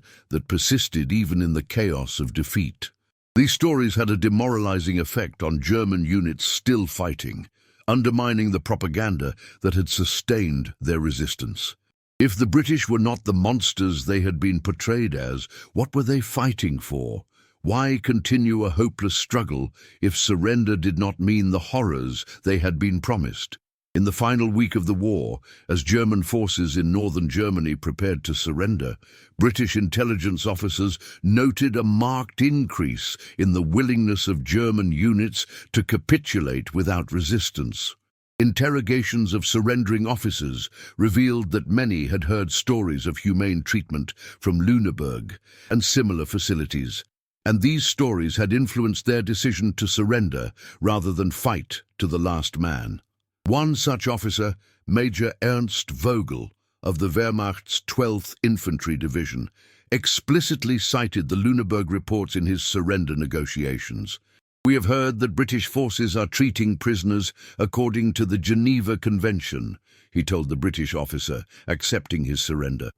[SPEAKER 1] that persisted even in the chaos of defeat. These stories had a demoralizing effect on German units still fighting, undermining the propaganda that had sustained their resistance. If the British were not the monsters they had been portrayed as, what were they fighting for? Why continue a hopeless struggle if surrender did not mean the horrors they had been promised? In the final week of the war, as German forces in northern Germany prepared to surrender, British intelligence officers noted a marked increase in the willingness of German units to capitulate without resistance. Interrogations of surrendering officers revealed that many had heard stories of humane treatment from Lüneburg and similar facilities, and these stories had influenced their decision to surrender rather than fight to the last man. One such officer, Major Ernst Vogel of the Wehrmacht's 12th Infantry Division, explicitly cited the Lüneburg reports in his surrender negotiations. "We have heard that British forces are treating prisoners according to the Geneva Convention," he told the British officer, accepting his surrender.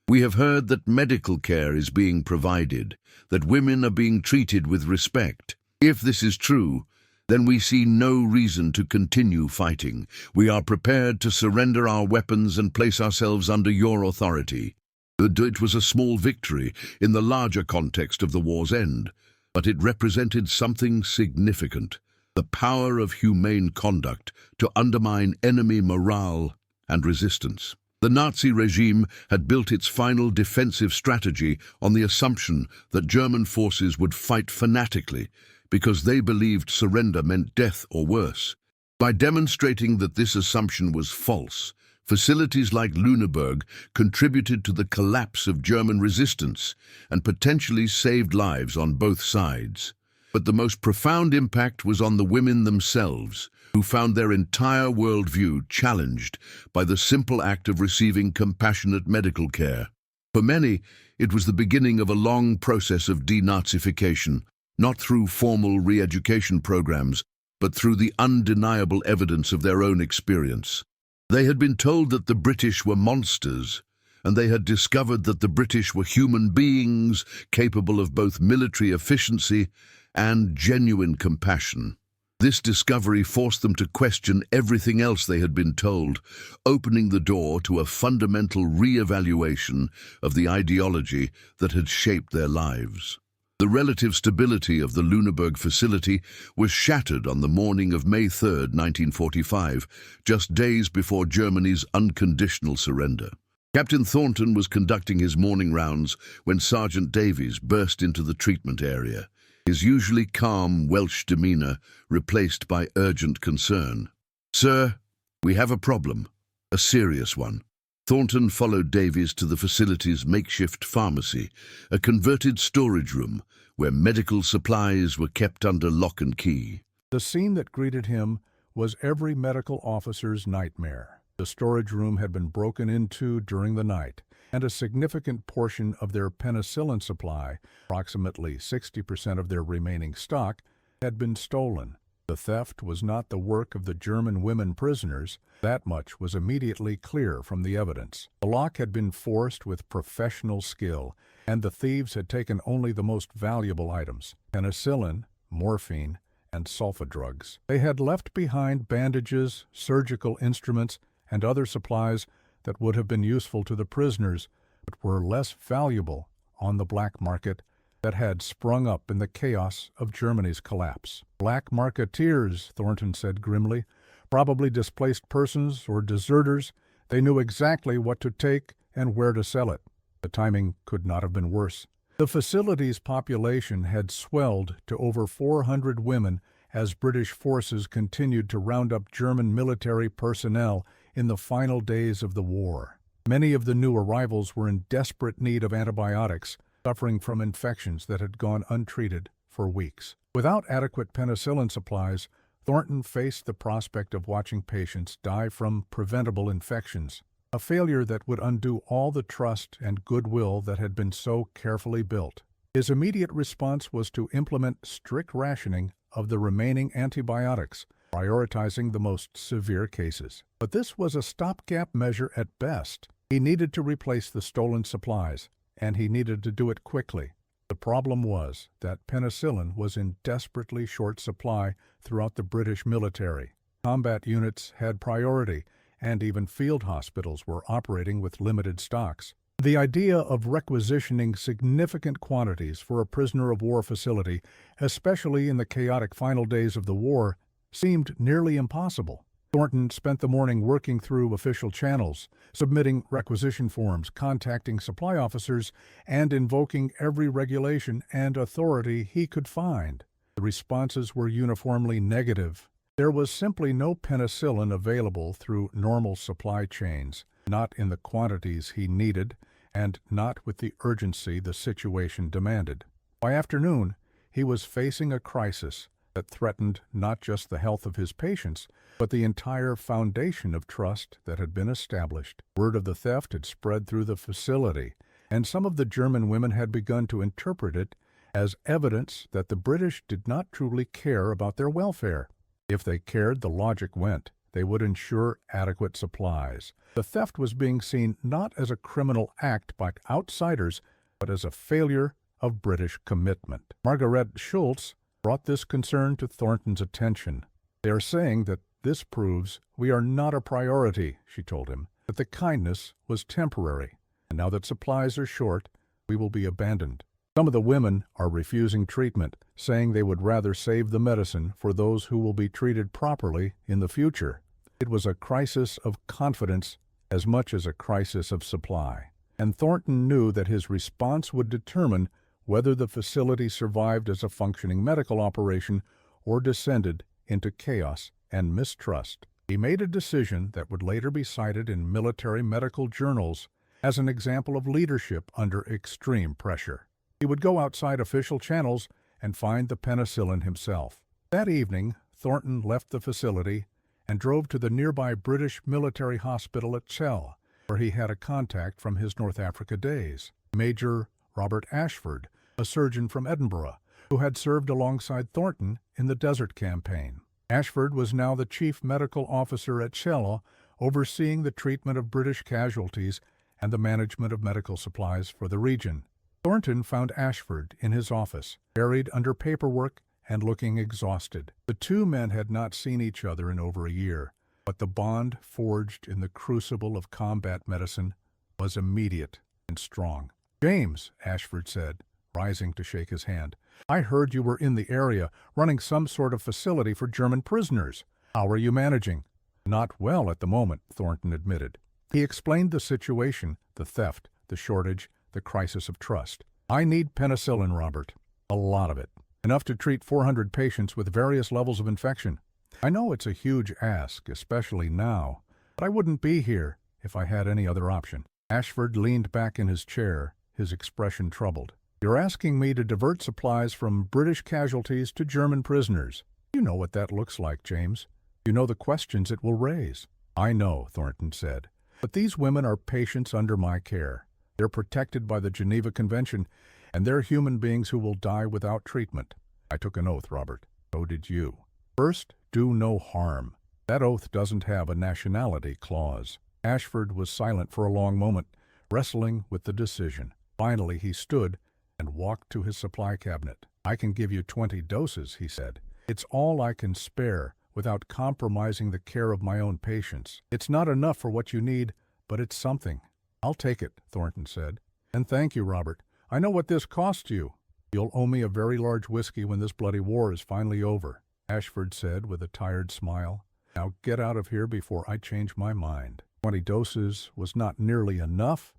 [SPEAKER 1] "We have heard that medical care is being provided, that women are being treated with respect. If this is true, then we see no reason to continue fighting. We are prepared to surrender our weapons and place ourselves under your authority." It was a small victory in the larger context of the war's end, but it represented something significant: the power of humane conduct to undermine enemy morale and resistance. The Nazi regime had built its final defensive strategy on the assumption that German forces would fight fanatically because they believed surrender meant death or worse. By demonstrating that this assumption was false, facilities like Lüneburg contributed to the collapse of German resistance and potentially saved lives on both sides. But the most profound impact was on the women themselves, who found their entire worldview challenged by the simple act of receiving compassionate medical care. For many, it was the beginning of a long process of denazification, not through formal re-education programs, but through the undeniable evidence of their own experience. They had been told that the British were monsters, and they had discovered that the British were human beings capable of both military efficiency and genuine compassion. This discovery forced them to question everything else they had been told, opening the door to a fundamental re-evaluation of the ideology that had shaped their lives. The relative stability of the Lüneburg facility was shattered on the morning of May 3, 1945, just days before Germany's unconditional surrender. Captain Thornton was conducting his morning rounds when Sergeant Davies burst into the treatment area, his usually calm Welsh demeanor replaced by urgent concern. "Sir, we have a problem, a serious one." Thornton followed Davies to the facility's makeshift pharmacy, a converted storage room where medical supplies were kept under lock and key.
[SPEAKER 2] The scene that greeted him was every medical officer's nightmare. The storage room had been broken into during the night, and a significant portion of their penicillin supply, approximately 60% of their remaining stock, had been stolen. The theft was not the work of the German women prisoners. That much was immediately clear from the evidence. The lock had been forced with professional skill, and the thieves had taken only the most valuable items: penicillin, morphine, and sulfa drugs. They had left behind bandages, surgical instruments, and other supplies that would have been useful to the prisoners, but were less valuable on the black market that had sprung up in the chaos of Germany's collapse. "Black marketeers," Thornton said grimly, "probably displaced persons or deserters. They knew exactly what to take and where to sell it. The timing could not have been worse. The facility's population had swelled to over 400 women as British forces continued to round up German military personnel in the final days of the war. Many of the new arrivals were in desperate need of antibiotics, suffering from infections that had gone untreated for weeks. Without adequate penicillin supplies, Thornton faced the prospect of watching patients die from preventable infections, a failure that would undo all the trust and goodwill that had been so carefully built. His immediate response was to implement strict rationing of the remaining antibiotics, prioritizing the most severe cases. But this was a stopgap measure at best. He needed to replace the stolen supplies, and he needed to do it quickly. The problem was that penicillin was in desperately short supply throughout the British military. Combat units had priority, and even field hospitals were operating with limited stocks. The idea of requisitioning significant quantities for a prisoner of war facility, especially in the chaotic final days of the war, seemed nearly impossible. Thornton spent the morning working through official channels, submitting requisition forms, contacting supply officers, and invoking every regulation and authority he could find. The responses were uniformly negative. There was simply no penicillin available through normal supply chains, not in the quantities he needed, and not with the urgency the situation demanded. By afternoon, he was facing a crisis that threatened not just the health of his patients, but the entire foundation of trust that had been established. Word of the theft had spread through the facility, and some of the German women had begun to interpret it as evidence that the British did not truly care about their welfare. If they cared, the logic went, they would ensure adequate supplies. The theft was being seen not as a criminal act by outsiders, but as a failure of British commitment. Margaret Schultz brought this concern to Thornton's attention. "They are saying that this proves we are not a priority," she told him, "that the kindness was temporary, and now that supplies are short, we will be abandoned. Some of the women are refusing treatment, saying they would rather save the medicine for those who will be treated properly in the future." It was a crisis of confidence as much as a crisis of supply, and Thornton knew that his response would determine whether the facility survived as a functioning medical operation or descended into chaos and mistrust. He made a decision that would later be cited in military medical journals as an example of leadership under extreme pressure. He would go outside official channels and find the penicillin himself. That evening, Thornton left the facility and drove to the nearby British military hospital at Chell, where he had a contact from his North Africa days, Major Robert Ashford, a surgeon from Edinburgh, who had served alongside Thornton in the Desert Campaign. Ashford was now the chief medical officer at Chell, overseeing the treatment of British casualties and the management of medical supplies for the region. Thornton found Ashford in his office, buried under paperwork and looking exhausted. The two men had not seen each other in over a year, but the bond forged in the crucible of combat medicine was immediate and strong. "James," Ashford said, rising to shake his hand, "I heard you were in the area, running some sort of facility for German prisoners. How are you managing?" "Not well at the moment," Thornton admitted. He explained the situation, the theft, the shortage, the crisis of trust. "I need penicillin, Robert. A lot of it. Enough to treat 400 patients with various levels of infection. I know it's a huge ask, especially now, but I wouldn't be here if I had any other option." Ashford leaned back in his chair, his expression troubled. "You're asking me to divert supplies from British casualties to German prisoners. You know what that looks like, James. You know the questions it will raise." "I know," Thornton said, "but these women are patients under my care. They're protected by the Geneva Convention, and they're human beings who will die without treatment." "I took an oath, Robert. So did you. First, do no harm. That oath doesn't have a nationality clause." Ashford was silent for a long moment, wrestling with the decision. Finally, he stood and walked to his supply cabinet. "I can give you 20 doses," he said. "It's all I can spare without compromising the care of my own patients. It's not enough for what you need, but it's something." "I'll take it," Thornton said. "And thank you, Robert. I know what this cost you." "You'll owe me a very large whiskey when this bloody war is finally over," Ashford said with a tired smile. "Now get out of here before I change my mind." 20 doses was not nearly enough,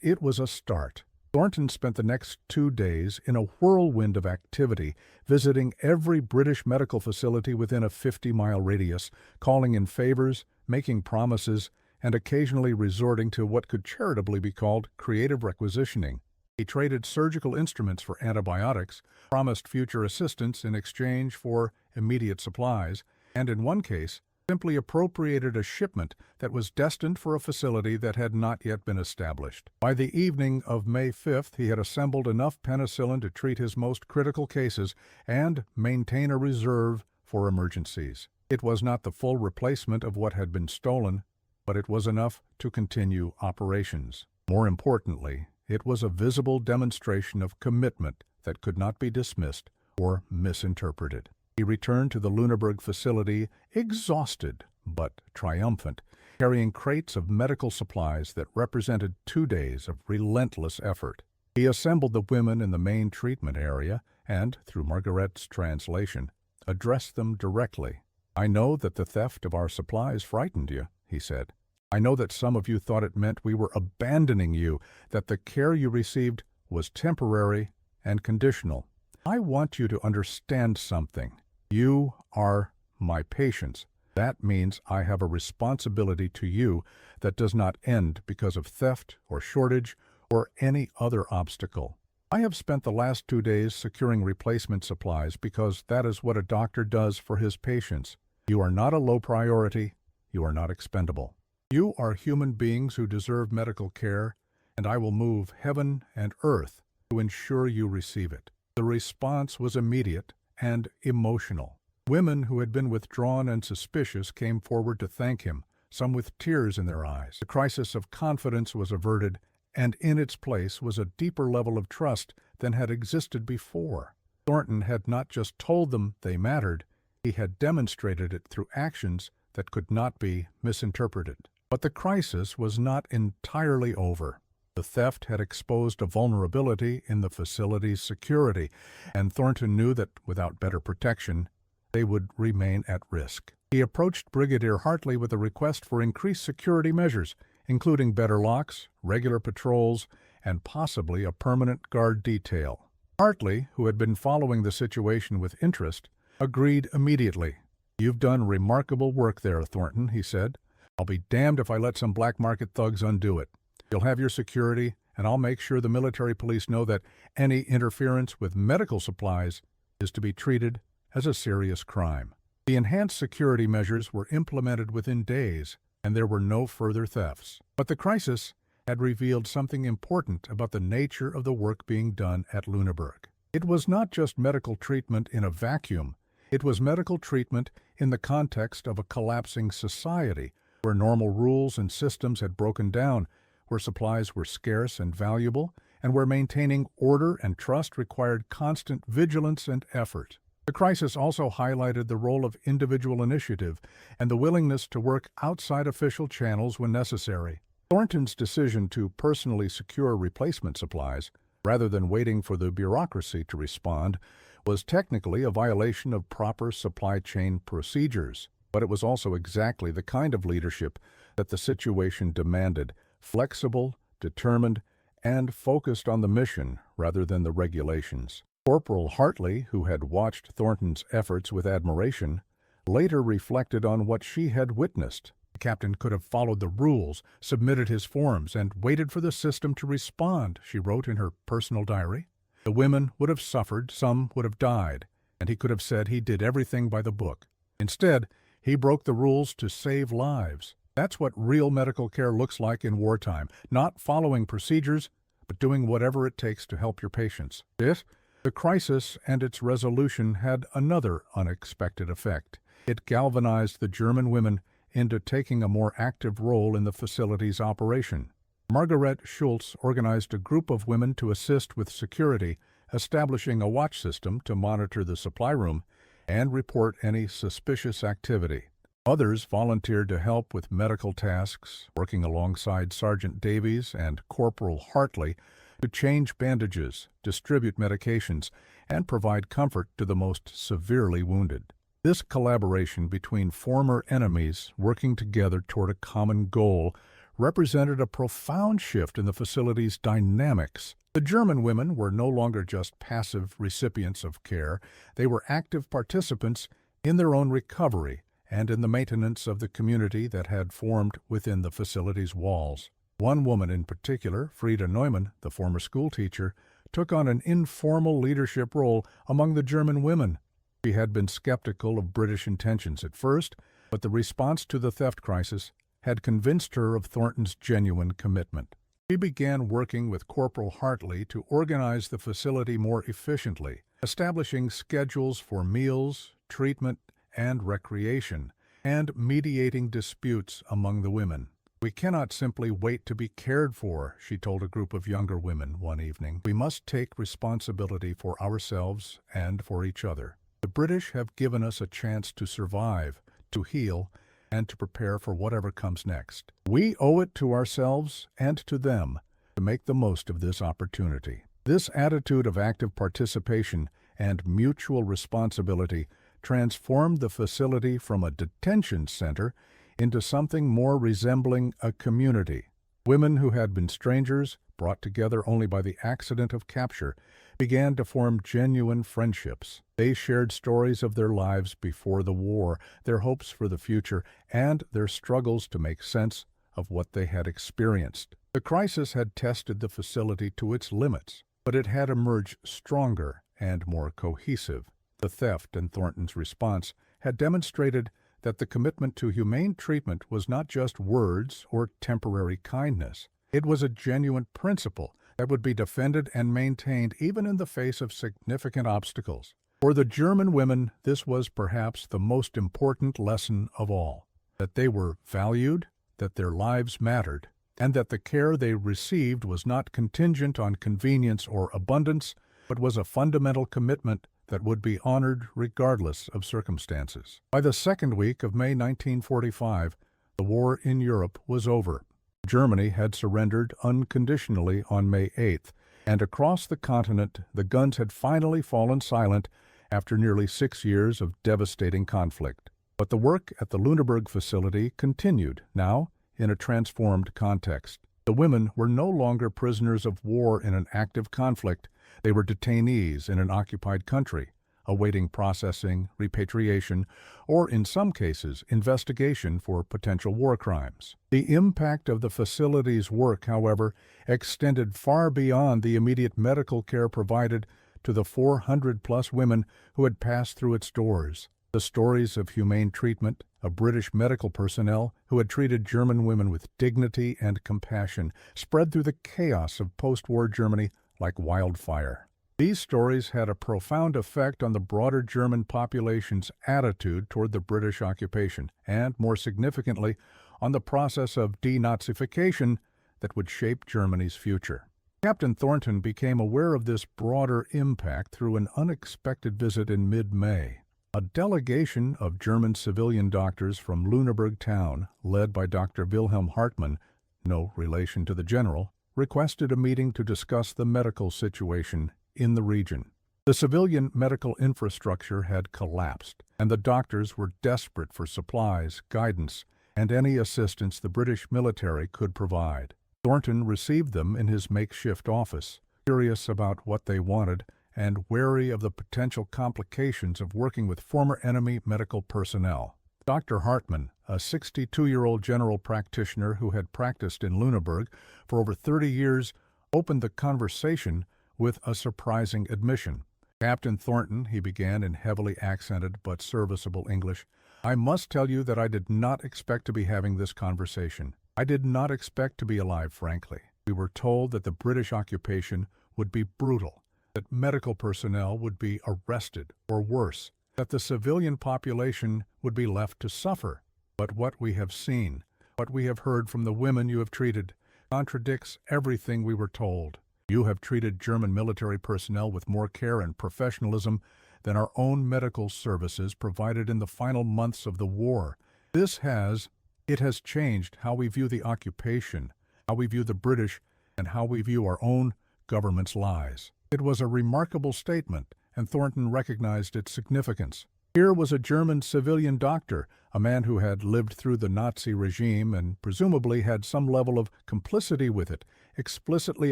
[SPEAKER 2] it was a start. Thornton spent the next 2 days in a whirlwind of activity, visiting every British medical facility within a 50-mile radius, calling in favors, making promises, and occasionally resorting to what could charitably be called creative requisitioning. He traded surgical instruments for antibiotics, promised future assistance in exchange for immediate supplies, and in one case, simply appropriated a shipment that was destined for a facility that had not yet been established. By the evening of May 5th, he had assembled enough penicillin to treat his most critical cases and maintain a reserve for emergencies. It was not the full replacement of what had been stolen, but it was enough to continue operations. More importantly, it was a visible demonstration of commitment that could not be dismissed or misinterpreted. He returned to the Lüneburg facility exhausted but triumphant, carrying crates of medical supplies that represented 2 days of relentless effort. He assembled the women in the main treatment area and, through Margaret's translation, addressed them directly. "I know that the theft of our supplies frightened you," he said. "I know that some of you thought it meant we were abandoning you, that the care you received was temporary and conditional. I want you to understand something. You are my patients. That means I have a responsibility to you that does not end because of theft or shortage or any other obstacle. I have spent the last 2 days securing replacement supplies because that is what a doctor does for his patients. You are not a low priority. You are not expendable. You are human beings who deserve medical care, and I will move heaven and earth to ensure you receive it." The response was immediate and emotional. Women who had been withdrawn and suspicious came forward to thank him, some with tears in their eyes. The crisis of confidence was averted, and in its place was a deeper level of trust than had existed before. Thornton had not just told them they mattered, he had demonstrated it through actions that could not be misinterpreted. But the crisis was not entirely over. The theft had exposed a vulnerability in the facility's security, and Thornton knew that without better protection, they would remain at risk. He approached Brigadier Hartley with a request for increased security measures, including better locks, regular patrols, and possibly a permanent guard detail. Hartley, who had been following the situation with interest, agreed immediately. "You've done remarkable work there, Thornton," he said. "I'll be damned if I let some black market thugs undo it. You'll have your security, and I'll make sure the military police know that any interference with medical supplies is to be treated as a serious crime." The enhanced security measures were implemented within days, and there were no further thefts. But the crisis had revealed something important about the nature of the work being done at Lüneburg. It was not just medical treatment in a vacuum. It was medical treatment in the context of a collapsing society, where normal rules and systems had broken down, where supplies were scarce and valuable, and where maintaining order and trust required constant vigilance and effort. The crisis also highlighted the role of individual initiative and the willingness to work outside official channels when necessary. Thornton's decision to personally secure replacement supplies, rather than waiting for the bureaucracy to respond, was technically a violation of proper supply chain procedures, but it was also exactly the kind of leadership that the situation demanded: flexible, determined, and focused on the mission rather than the regulations. Corporal Hartley, who had watched Thornton's efforts with admiration, later reflected on what she had witnessed. The captain could have followed the rules, submitted his forms, and waited for the system to respond, she wrote in her personal diary. The women would have suffered, some would have died, and he could have said he did everything by the book. Instead, he broke the rules to save lives. That's what real medical care looks like in wartime, not following procedures, but doing whatever it takes to help your patients. The crisis and its resolution had another unexpected effect. It galvanized the German women into taking a more active role in the facility's operation. Margaret Schultz organized a group of women to assist with security, establishing a watch system to monitor the supply room and report any suspicious activity. Others volunteered to help with medical tasks, working alongside Sergeant Davies and Corporal Hartley to change bandages, distribute medications, and provide comfort to the most severely wounded. This collaboration between former enemies working together toward a common goal represented a profound shift in the facility's dynamics. The German women were no longer just passive recipients of care, they were active participants in their own recovery and in the maintenance of the community that had formed within the facility's walls. One woman in particular, Frieda Neumann, the former schoolteacher, took on an informal leadership role among the German women. She had been skeptical of British intentions at first, but the response to the theft crisis had convinced her of Thornton's genuine commitment. She began working with Corporal Hartley to organize the facility more efficiently, establishing schedules for meals, treatment, and recreation, and mediating disputes among the women. "We cannot simply wait to be cared for," she told a group of younger women one evening. "We must take responsibility for ourselves and for each other. The British have given us a chance to survive, to heal, and to prepare for whatever comes next. We owe it to ourselves and to them to make the most of this opportunity." This attitude of active participation and mutual responsibility transformed the facility from a detention center into something more resembling a community. Women who had been strangers, brought together only by the accident of capture, began to form genuine friendships. They shared stories of their lives before the war, their hopes for the future, and their struggles to make sense of what they had experienced. The crisis had tested the facility to its limits, but it had emerged stronger and more cohesive. The theft and Thornton's response had demonstrated that the commitment to humane treatment was not just words or temporary kindness. It was a genuine principle that would be defended and maintained even in the face of significant obstacles. For the German women, this was perhaps the most important lesson of all, that they were valued, that their lives mattered, and that the care they received was not contingent on convenience or abundance, but was a fundamental commitment that would be honored regardless of circumstances. By the second week of May 1945, the war in Europe was over. Germany had surrendered unconditionally on May 8th, and across the continent the guns had finally fallen silent after nearly 6 years of devastating conflict. But the work at the Lüneburg facility continued, now in a transformed context. The women were no longer prisoners of war in an active conflict. They were detainees in an occupied country, awaiting processing, repatriation, or in some cases, investigation for potential war crimes. The impact of the facility's work, however, extended far beyond the immediate medical care provided to the 400-plus women who had passed through its doors. The stories of humane treatment, of British medical personnel who had treated German women with dignity and compassion, spread through the chaos of post-war Germany like wildfire. These stories had a profound effect on the broader German population's attitude toward the British occupation, and, more significantly, on the process of denazification that would shape Germany's future. Captain Thornton became aware of this broader impact through an unexpected visit in mid-May. A delegation of German civilian doctors from Lüneburg town, led by Dr. Wilhelm Hartmann, no relation to the general, requested a meeting to discuss the medical situation in the region. The civilian medical infrastructure had collapsed, and the doctors were desperate for supplies, guidance, and any assistance the British military could provide. Thornton received them in his makeshift office, curious about what they wanted and wary of the potential complications of working with former enemy medical personnel. Dr. Hartmann, a 62-year-old general practitioner who had practiced in Lüneburg for over 30 years, opened the conversation with a surprising admission. "Captain Thornton," he began in heavily accented but serviceable English, "I must tell you that I did not expect to be having this conversation. I did not expect to be alive, frankly. We were told that the British occupation would be brutal, that medical personnel would be arrested, or worse, that the civilian population would be left to suffer. But what we have seen, what we have heard from the women you have treated, contradicts everything we were told. You have treated German military personnel with more care and professionalism than our own medical services provided in the final months of the war. It has changed how we view the occupation, how we view the British, and how we view our own government's lies." It was a remarkable statement, and Thornton recognized its significance. Here was a German civilian doctor, a man who had lived through the Nazi regime and presumably had some level of complicity with it, explicitly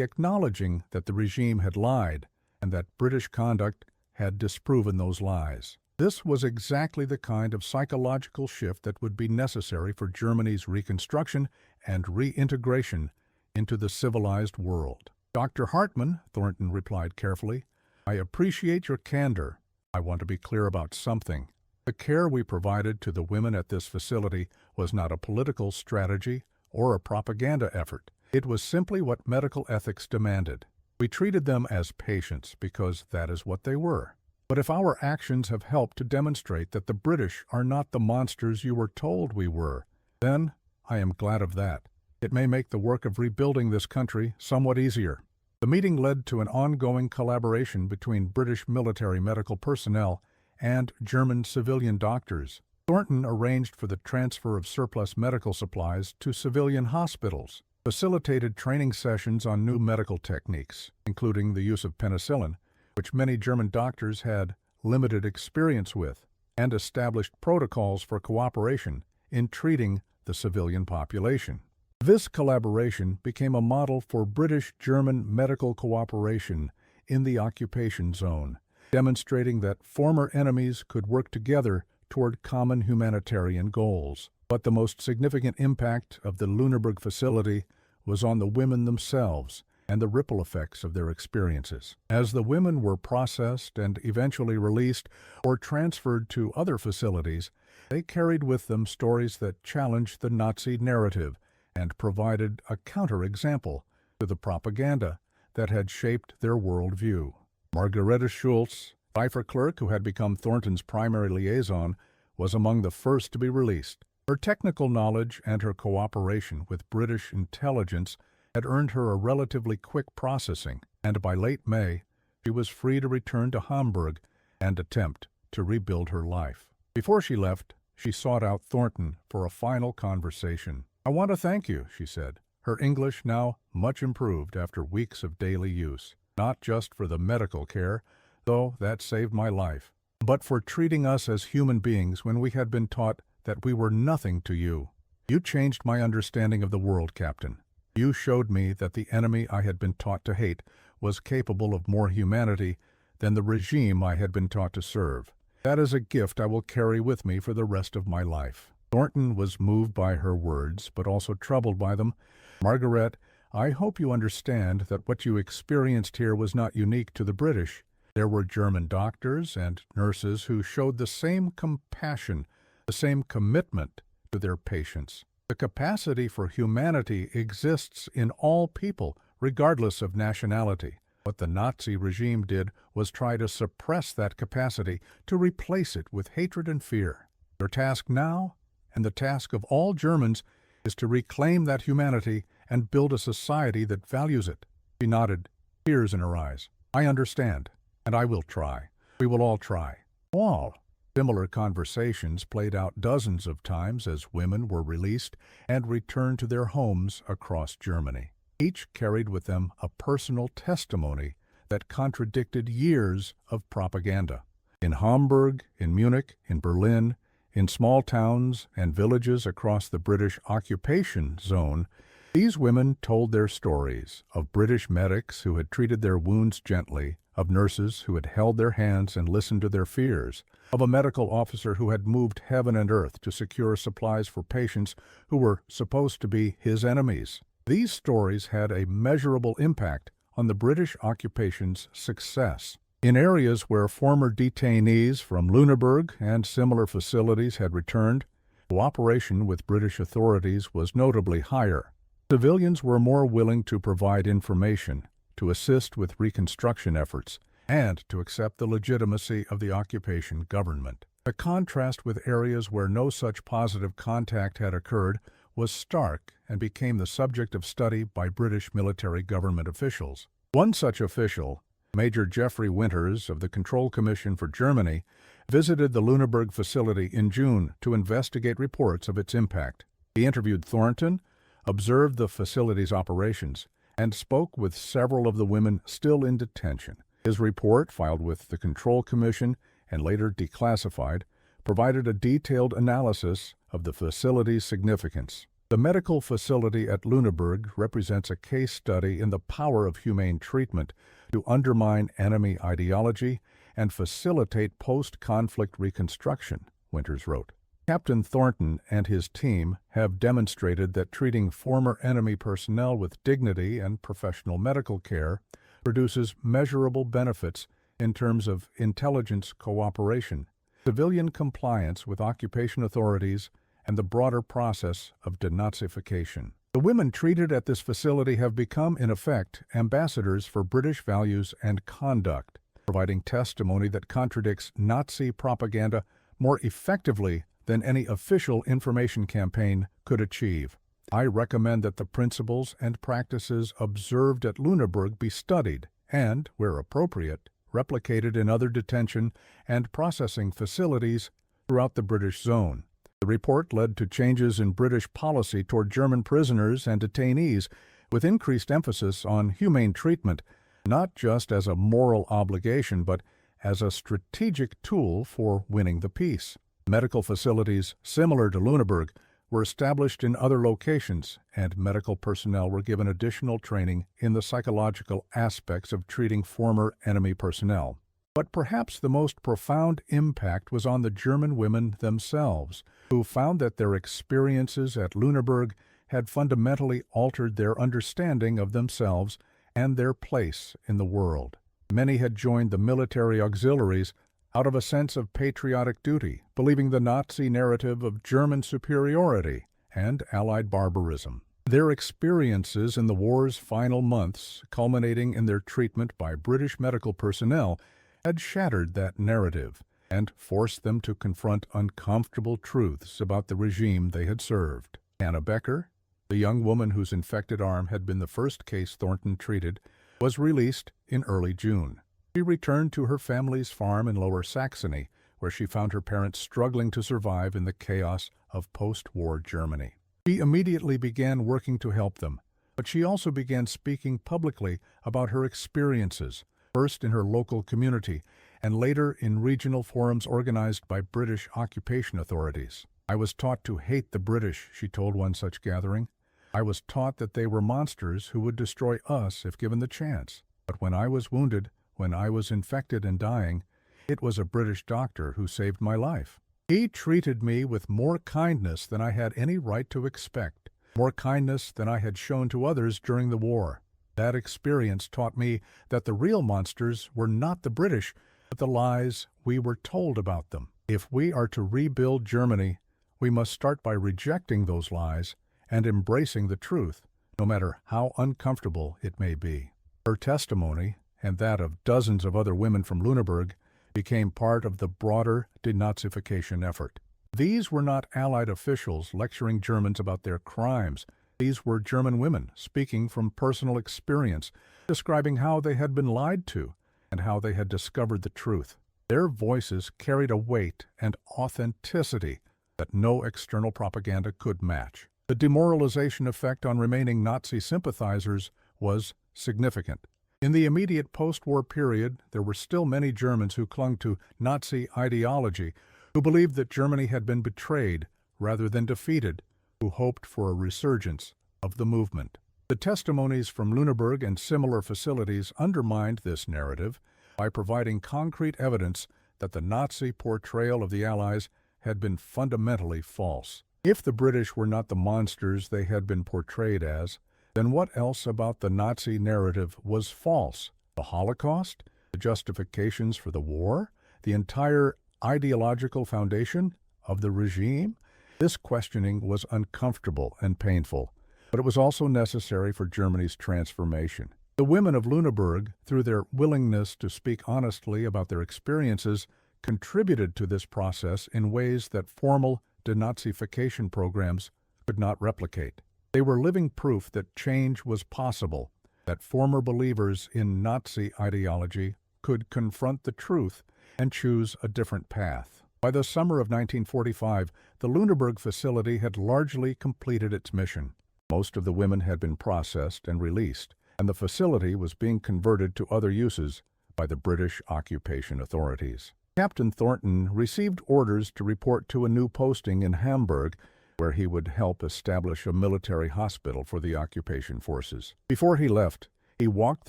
[SPEAKER 2] acknowledging that the regime had lied and that British conduct had disproven those lies. This was exactly the kind of psychological shift that would be necessary for Germany's reconstruction and reintegration into the civilized world. "Dr. Hartman," Thornton replied carefully, "I appreciate your candor. I want to be clear about something. The care we provided to the women at this facility was not a political strategy or a propaganda effort. It was simply what medical ethics demanded. We treated them as patients because that is what they were. But if our actions have helped to demonstrate that the British are not the monsters you were told we were, then I am glad of that. It may make the work of rebuilding this country somewhat easier." The meeting led to an ongoing collaboration between British military medical personnel and German civilian doctors. Thornton arranged for the transfer of surplus medical supplies to civilian hospitals, facilitated training sessions on new medical techniques, including the use of penicillin, which many German doctors had limited experience with, and established protocols for cooperation in treating the civilian population. This collaboration became a model for British-German medical cooperation in the occupation zone, demonstrating that former enemies could work together toward common humanitarian goals. But the most significant impact of the Lüneburg facility was on the women themselves and the ripple effects of their experiences. As the women were processed and eventually released or transferred to other facilities, they carried with them stories that challenged the Nazi narrative and provided a counterexample to the propaganda that had shaped their worldview. Margareta Schultz, cipher clerk who had become Thornton's primary liaison, was among the first to be released. Her technical knowledge and her cooperation with British intelligence had earned her a relatively quick processing, and by late May, she was free to return to Hamburg and attempt to rebuild her life. Before she left, she sought out Thornton for a final conversation. "I want to thank you," she said, her English now much improved after weeks of daily use, "not just for the medical care, though that saved my life, but for treating us as human beings when we had been taught that we were nothing to you. You changed my understanding of the world, Captain. You showed me that the enemy I had been taught to hate was capable of more humanity than the regime I had been taught to serve. That is a gift I will carry with me for the rest of my life." Thornton was moved by her words, but also troubled by them. "Margaret, I hope you understand that what you experienced here was not unique to the British. There were German doctors and nurses who showed the same compassion, the same commitment to their patients. The capacity for humanity exists in all people, regardless of nationality. What the Nazi regime did was try to suppress that capacity, to replace it with hatred and fear. Your task now, and the task of all Germans, is to reclaim that humanity and build a society that values it." She nodded, tears in her eyes. "I understand, and I will try. We will all try." All. Similar conversations played out dozens of times as women were released and returned to their homes across Germany. Each carried with them a personal testimony that contradicted years of propaganda. In Hamburg, in Munich, in Berlin, in small towns and villages across the British occupation zone, these women told their stories of British medics who had treated their wounds gently, of nurses who had held their hands and listened to their fears, of a medical officer who had moved heaven and earth to secure supplies for patients who were supposed to be his enemies. These stories had a measurable impact on the British occupation's success. In areas where former detainees from Lüneburg and similar facilities had returned, cooperation with British authorities was notably higher. Civilians were more willing to provide information, to assist with reconstruction efforts, and to accept the legitimacy of the occupation government. The contrast with areas where no such positive contact had occurred was stark and became the subject of study by British military government officials. One such official, Major Geoffrey Winters of the Control Commission for Germany, visited the Lüneburg facility in June to investigate reports of its impact. He interviewed Thornton, observed the facility's operations, and spoke with several of the women still in detention. His report, filed with the Control Commission and later declassified, provided a detailed analysis of the facility's significance. The medical facility at Lüneburg represents a case study in the power of humane treatment to undermine enemy ideology and facilitate post-conflict reconstruction, Winters wrote. Captain Thornton and his team have demonstrated that treating former enemy personnel with dignity and professional medical care produces measurable benefits in terms of intelligence cooperation, civilian compliance with occupation authorities, and the broader process of denazification. The women treated at this facility have become, in effect, ambassadors for British values and conduct, providing testimony that contradicts Nazi propaganda more effectively than any official information campaign could achieve. I recommend that the principles and practices observed at Lüneburg be studied and, where appropriate, replicated in other detention and processing facilities throughout the British zone. The report led to changes in British policy toward German prisoners and detainees, with increased emphasis on humane treatment, not just as a moral obligation but as a strategic tool for winning the peace. Medical facilities similar to Lüneburg were established in other locations, and medical personnel were given additional training in the psychological aspects of treating former enemy personnel. But perhaps the most profound impact was on the German women themselves, who found that their experiences at Lüneburg had fundamentally altered their understanding of themselves and their place in the world. Many had joined the military auxiliaries out of a sense of patriotic duty, believing the Nazi narrative of German superiority and Allied barbarism. Their experiences in the war's final months, culminating in their treatment by British medical personnel, had shattered that narrative and forced them to confront uncomfortable truths about the regime they had served. Anna Becker, the young woman whose infected arm had been the first case Thornton treated, was released in early June. She returned to her family's farm in Lower Saxony, where she found her parents struggling to survive in the chaos of post-war Germany. She immediately began working to help them, but she also began speaking publicly about her experiences, first in her local community and later in regional forums organized by British occupation authorities. "I was taught to hate the British," she told one such gathering. "I was taught that they were monsters who would destroy us if given the chance. But when I was wounded, when I was infected and dying, it was a British doctor who saved my life. He treated me with more kindness than I had any right to expect, more kindness than I had shown to others during the war. That experience taught me that the real monsters were not the British, but the lies we were told about them. If we are to rebuild Germany, we must start by rejecting those lies and embracing the truth, no matter how uncomfortable it may be." Her testimony, and that of dozens of other women from Lüneburg, became part of the broader denazification effort. These were not Allied officials lecturing Germans about their crimes. These were German women speaking from personal experience, describing how they had been lied to and how they had discovered the truth. Their voices carried a weight and authenticity that no external propaganda could match. The demoralization effect on remaining Nazi sympathizers was significant. In the immediate post-war period, there were still many Germans who clung to Nazi ideology, who believed that Germany had been betrayed rather than defeated, who hoped for a resurgence of the movement. The testimonies from Lüneburg and similar facilities undermined this narrative by providing concrete evidence that the Nazi portrayal of the Allies had been fundamentally false. If the British were not the monsters they had been portrayed as, then what else about the Nazi narrative was false? The Holocaust? The justifications for the war? The entire ideological foundation of the regime? This questioning was uncomfortable and painful, but it was also necessary for Germany's transformation. The women of Lüneburg, through their willingness to speak honestly about their experiences, contributed to this process in ways that formal denazification programs could not replicate. They were living proof that change was possible, that former believers in Nazi ideology could confront the truth and choose a different path. By the summer of 1945, the Lüneburg facility had largely completed its mission. Most of the women had been processed and released, and the facility was being converted to other uses by the British occupation authorities. Captain Thornton received orders to report to a new posting in Hamburg, where he would help establish a military hospital for the occupation forces. Before he left, he walked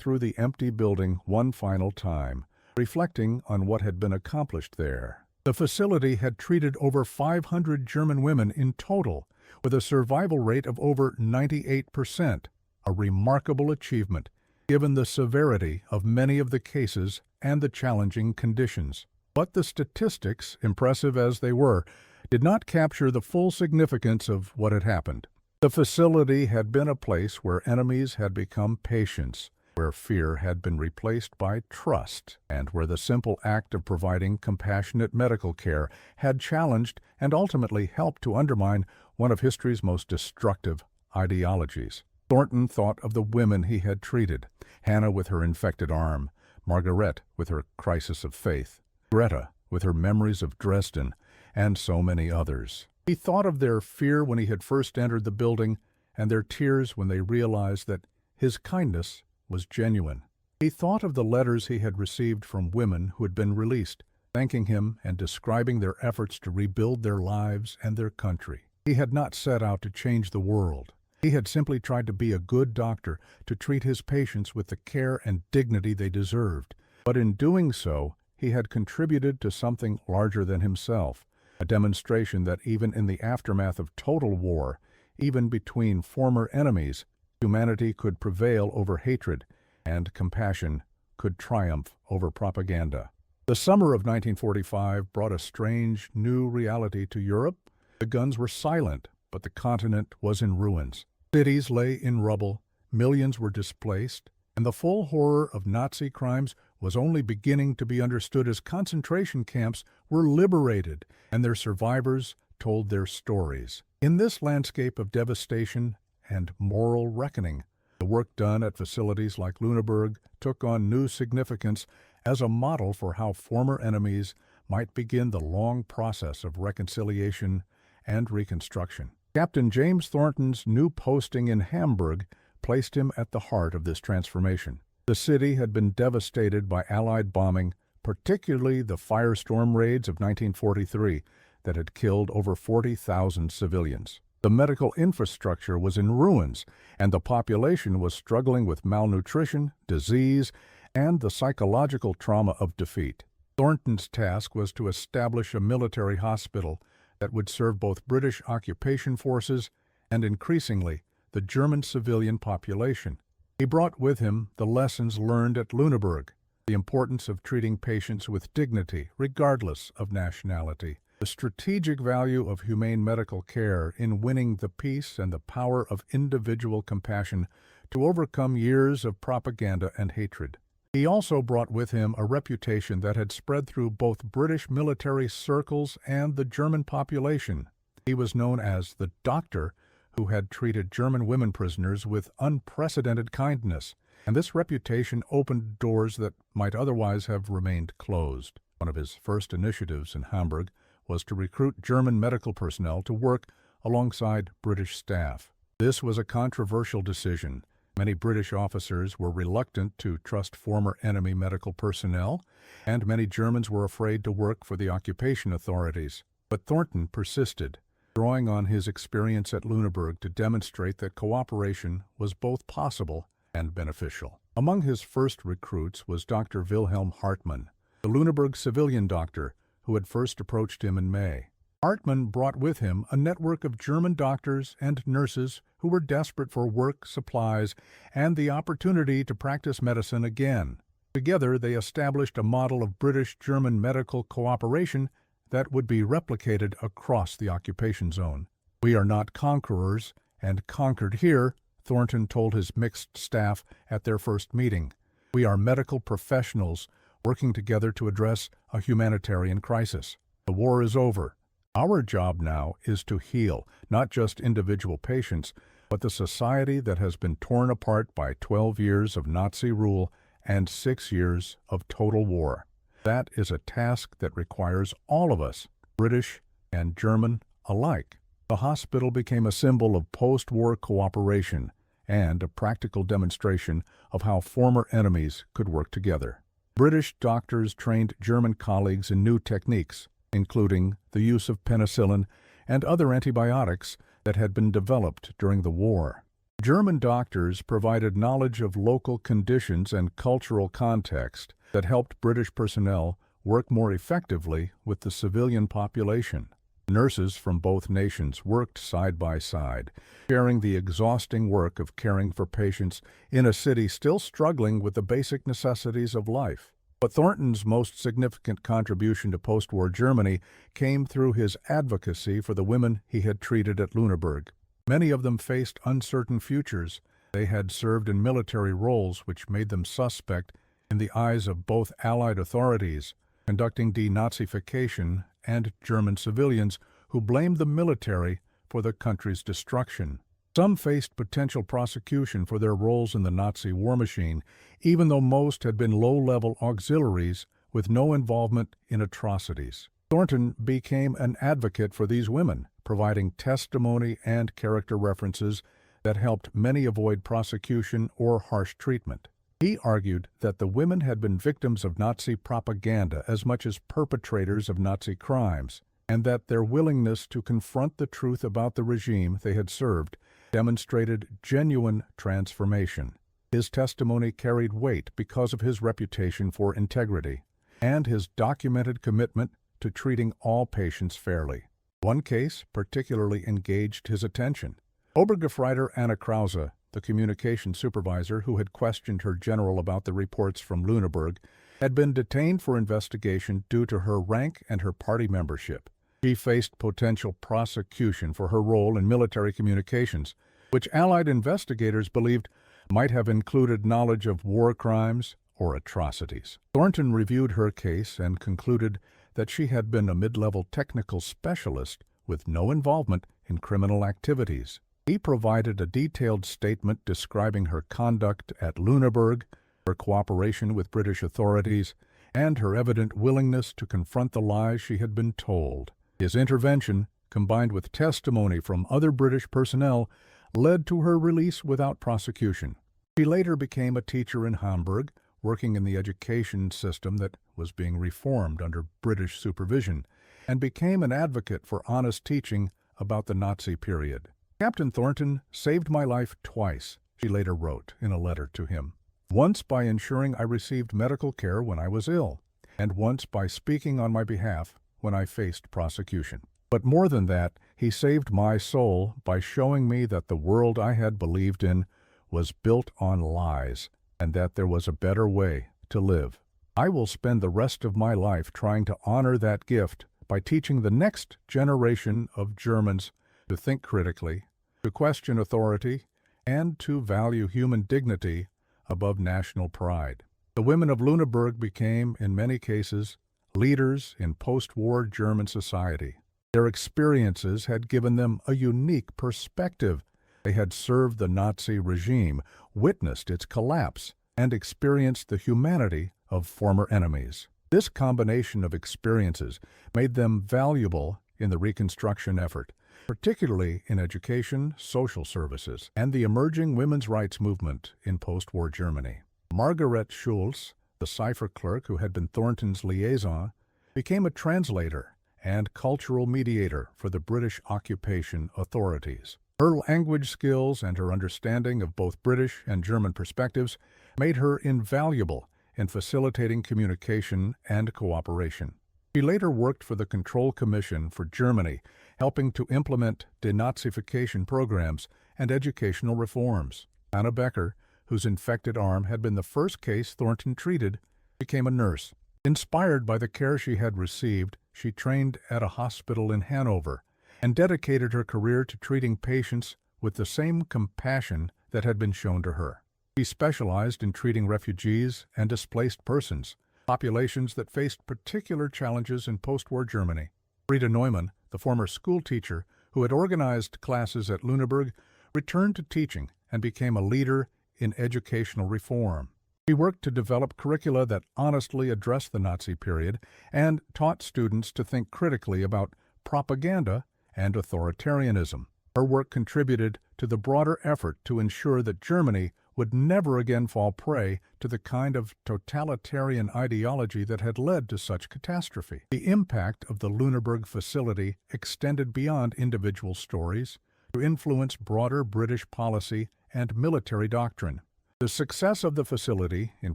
[SPEAKER 2] through the empty building one final time, reflecting on what had been accomplished there. The facility had treated over 500 German women in total, with a survival rate of over 98%, a remarkable achievement given the severity of many of the cases and the challenging conditions. But the statistics, impressive as they were, did not capture the full significance of what had happened. The facility had been a place where enemies had become patients, where fear had been replaced by trust, and where the simple act of providing compassionate medical care had challenged and ultimately helped to undermine one of history's most destructive ideologies. Thornton thought of the women he had treated, Hannah with her infected arm, Margaret with her crisis of faith, Greta with her memories of Dresden, and so many others. He thought of their fear when he had first entered the building and their tears when they realized that his kindness was genuine. He thought of the letters he had received from women who had been released, thanking him and describing their efforts to rebuild their lives and their country. He had not set out to change the world. He had simply tried to be a good doctor, to treat his patients with the care and dignity they deserved. But in doing so, he had contributed to something larger than himself, a demonstration that even in the aftermath of total war, even between former enemies, humanity could prevail over hatred, and compassion could triumph over propaganda. The summer of 1945 brought a strange, new reality to Europe. The guns were silent, but the continent was in ruins. Cities lay in rubble, millions were displaced, and the full horror of Nazi crimes was only beginning to be understood as concentration camps were liberated and their survivors told their stories. In this landscape of devastation and moral reckoning, the work done at facilities like Lüneburg took on new significance as a model for how former enemies might begin the long process of reconciliation and reconstruction. Captain James Thornton's new posting in Hamburg placed him at the heart of this transformation. The city had been devastated by Allied bombing, particularly the firestorm raids of 1943 that had killed over 40,000 civilians. The medical infrastructure was in ruins, and the population was struggling with malnutrition, disease, and the psychological trauma of defeat. Thornton's task was to establish a military hospital that would serve both British occupation forces and, increasingly, the German civilian population. He brought with him the lessons learned at Lüneburg, the importance of treating patients with dignity, regardless of nationality, the strategic value of humane medical care in winning the peace and the power of individual compassion to overcome years of propaganda and hatred. He also brought with him a reputation that had spread through both British military circles and the German population. He was known as the doctor who had treated German women prisoners with unprecedented kindness, and this reputation opened doors that might otherwise have remained closed. One of his first initiatives in Hamburg was to recruit German medical personnel to work alongside British staff. This was a controversial decision. Many British officers were reluctant to trust former enemy medical personnel, and many Germans were afraid to work for the occupation authorities. But Thornton persisted, drawing on his experience at Lüneburg to demonstrate that cooperation was both possible and beneficial. Among his first recruits was Dr. Wilhelm Hartmann, the Lüneburg civilian doctor who had first approached him in May. Hartmann brought with him a network of German doctors and nurses who were desperate for work, supplies, and the opportunity to practice medicine again. Together, they established a model of British-German medical cooperation that would be replicated across the occupation zone. "We are not conquerors and conquered here," Thornton told his mixed staff at their first meeting. "We are medical professionals working together to address a humanitarian crisis. The war is over. Our job now is to heal, not just individual patients, but the society that has been torn apart by 12 years of Nazi rule and 6 years of total war. That is a task that requires all of us, British and German alike." The hospital became a symbol of post-war cooperation and a practical demonstration of how former enemies could work together. British doctors trained German colleagues in new techniques, including the use of penicillin and other antibiotics that had been developed during the war. German doctors provided knowledge of local conditions and cultural context that helped British personnel work more effectively with the civilian population. Nurses from both nations worked side by side, sharing the exhausting work of caring for patients in a city still struggling with the basic necessities of life. But Thornton's most significant contribution to post-war Germany came through his advocacy for the women he had treated at Lüneburg. Many of them faced uncertain futures. They had served in military roles which made them suspect in the eyes of both Allied authorities, conducting denazification, and German civilians who blamed the military for the country's destruction. Some faced potential prosecution for their roles in the Nazi war machine, even though most had been low-level auxiliaries with no involvement in atrocities. Thornton became an advocate for these women, providing testimony and character references that helped many avoid prosecution or harsh treatment. He argued that the women had been victims of Nazi propaganda as much as perpetrators of Nazi crimes, and that their willingness to confront the truth about the regime they had served demonstrated genuine transformation. His testimony carried weight because of his reputation for integrity and his documented commitment to treating all patients fairly. One case particularly engaged his attention. Obergefreiter Anna Krause, the communication supervisor who had questioned her general about the reports from Lüneburg, had been detained for investigation due to her rank and her party membership. She faced potential prosecution for her role in military communications, which Allied investigators believed might have included knowledge of war crimes or atrocities. Thornton reviewed her case and concluded that she had been a mid-level technical specialist with no involvement in criminal activities. He provided a detailed statement describing her conduct at Lüneburg, her cooperation with British authorities, and her evident willingness to confront the lies she had been told. His intervention, combined with testimony from other British personnel, led to her release without prosecution. She later became a teacher in Hamburg, working in the education system that was being reformed under British supervision, and became an advocate for honest teaching about the Nazi period. "Captain Thornton saved my life twice," she later wrote in a letter to him. "Once by ensuring I received medical care when I was ill, and once by speaking on my behalf when I faced prosecution. But more than that, he saved my soul by showing me that the world I had believed in was built on lies, and that there was a better way to live. I will spend the rest of my life trying to honor that gift by teaching the next generation of Germans to think critically, to question authority, and to value human dignity above national pride." The women of Lüneburg became, in many cases, leaders in post-war German society. Their experiences had given them a unique perspective. They had served the Nazi regime, witnessed its collapse, and experienced the humanity of former enemies. This combination of experiences made them valuable in the reconstruction effort, particularly in education, social services, and the emerging women's rights movement in post-war Germany. Margaret Schulz, the cipher clerk who had been Thornton's liaison, became a translator and cultural mediator for the British occupation authorities. Her language skills and her understanding of both British and German perspectives made her invaluable in facilitating communication and cooperation. She later worked for the Control Commission for Germany, helping to implement denazification programs and educational reforms. Anna Becker, whose infected arm had been the first case Thornton treated, became a nurse. Inspired by the care she had received, she trained at a hospital in Hanover and dedicated her career to treating patients with the same compassion that had been shown to her. She specialized in treating refugees and displaced persons, populations that faced particular challenges in post-war Germany. Frieda Neumann, the former school teacher who had organized classes at Lüneburg, returned to teaching and became a leader in educational reform. She worked to develop curricula that honestly addressed the Nazi period and taught students to think critically about propaganda and authoritarianism. Her work contributed to the broader effort to ensure that Germany would never again fall prey to the kind of totalitarian ideology that had led to such catastrophe. The impact of the Lüneburg facility extended beyond individual stories to influence broader British policy and military doctrine. The success of the facility in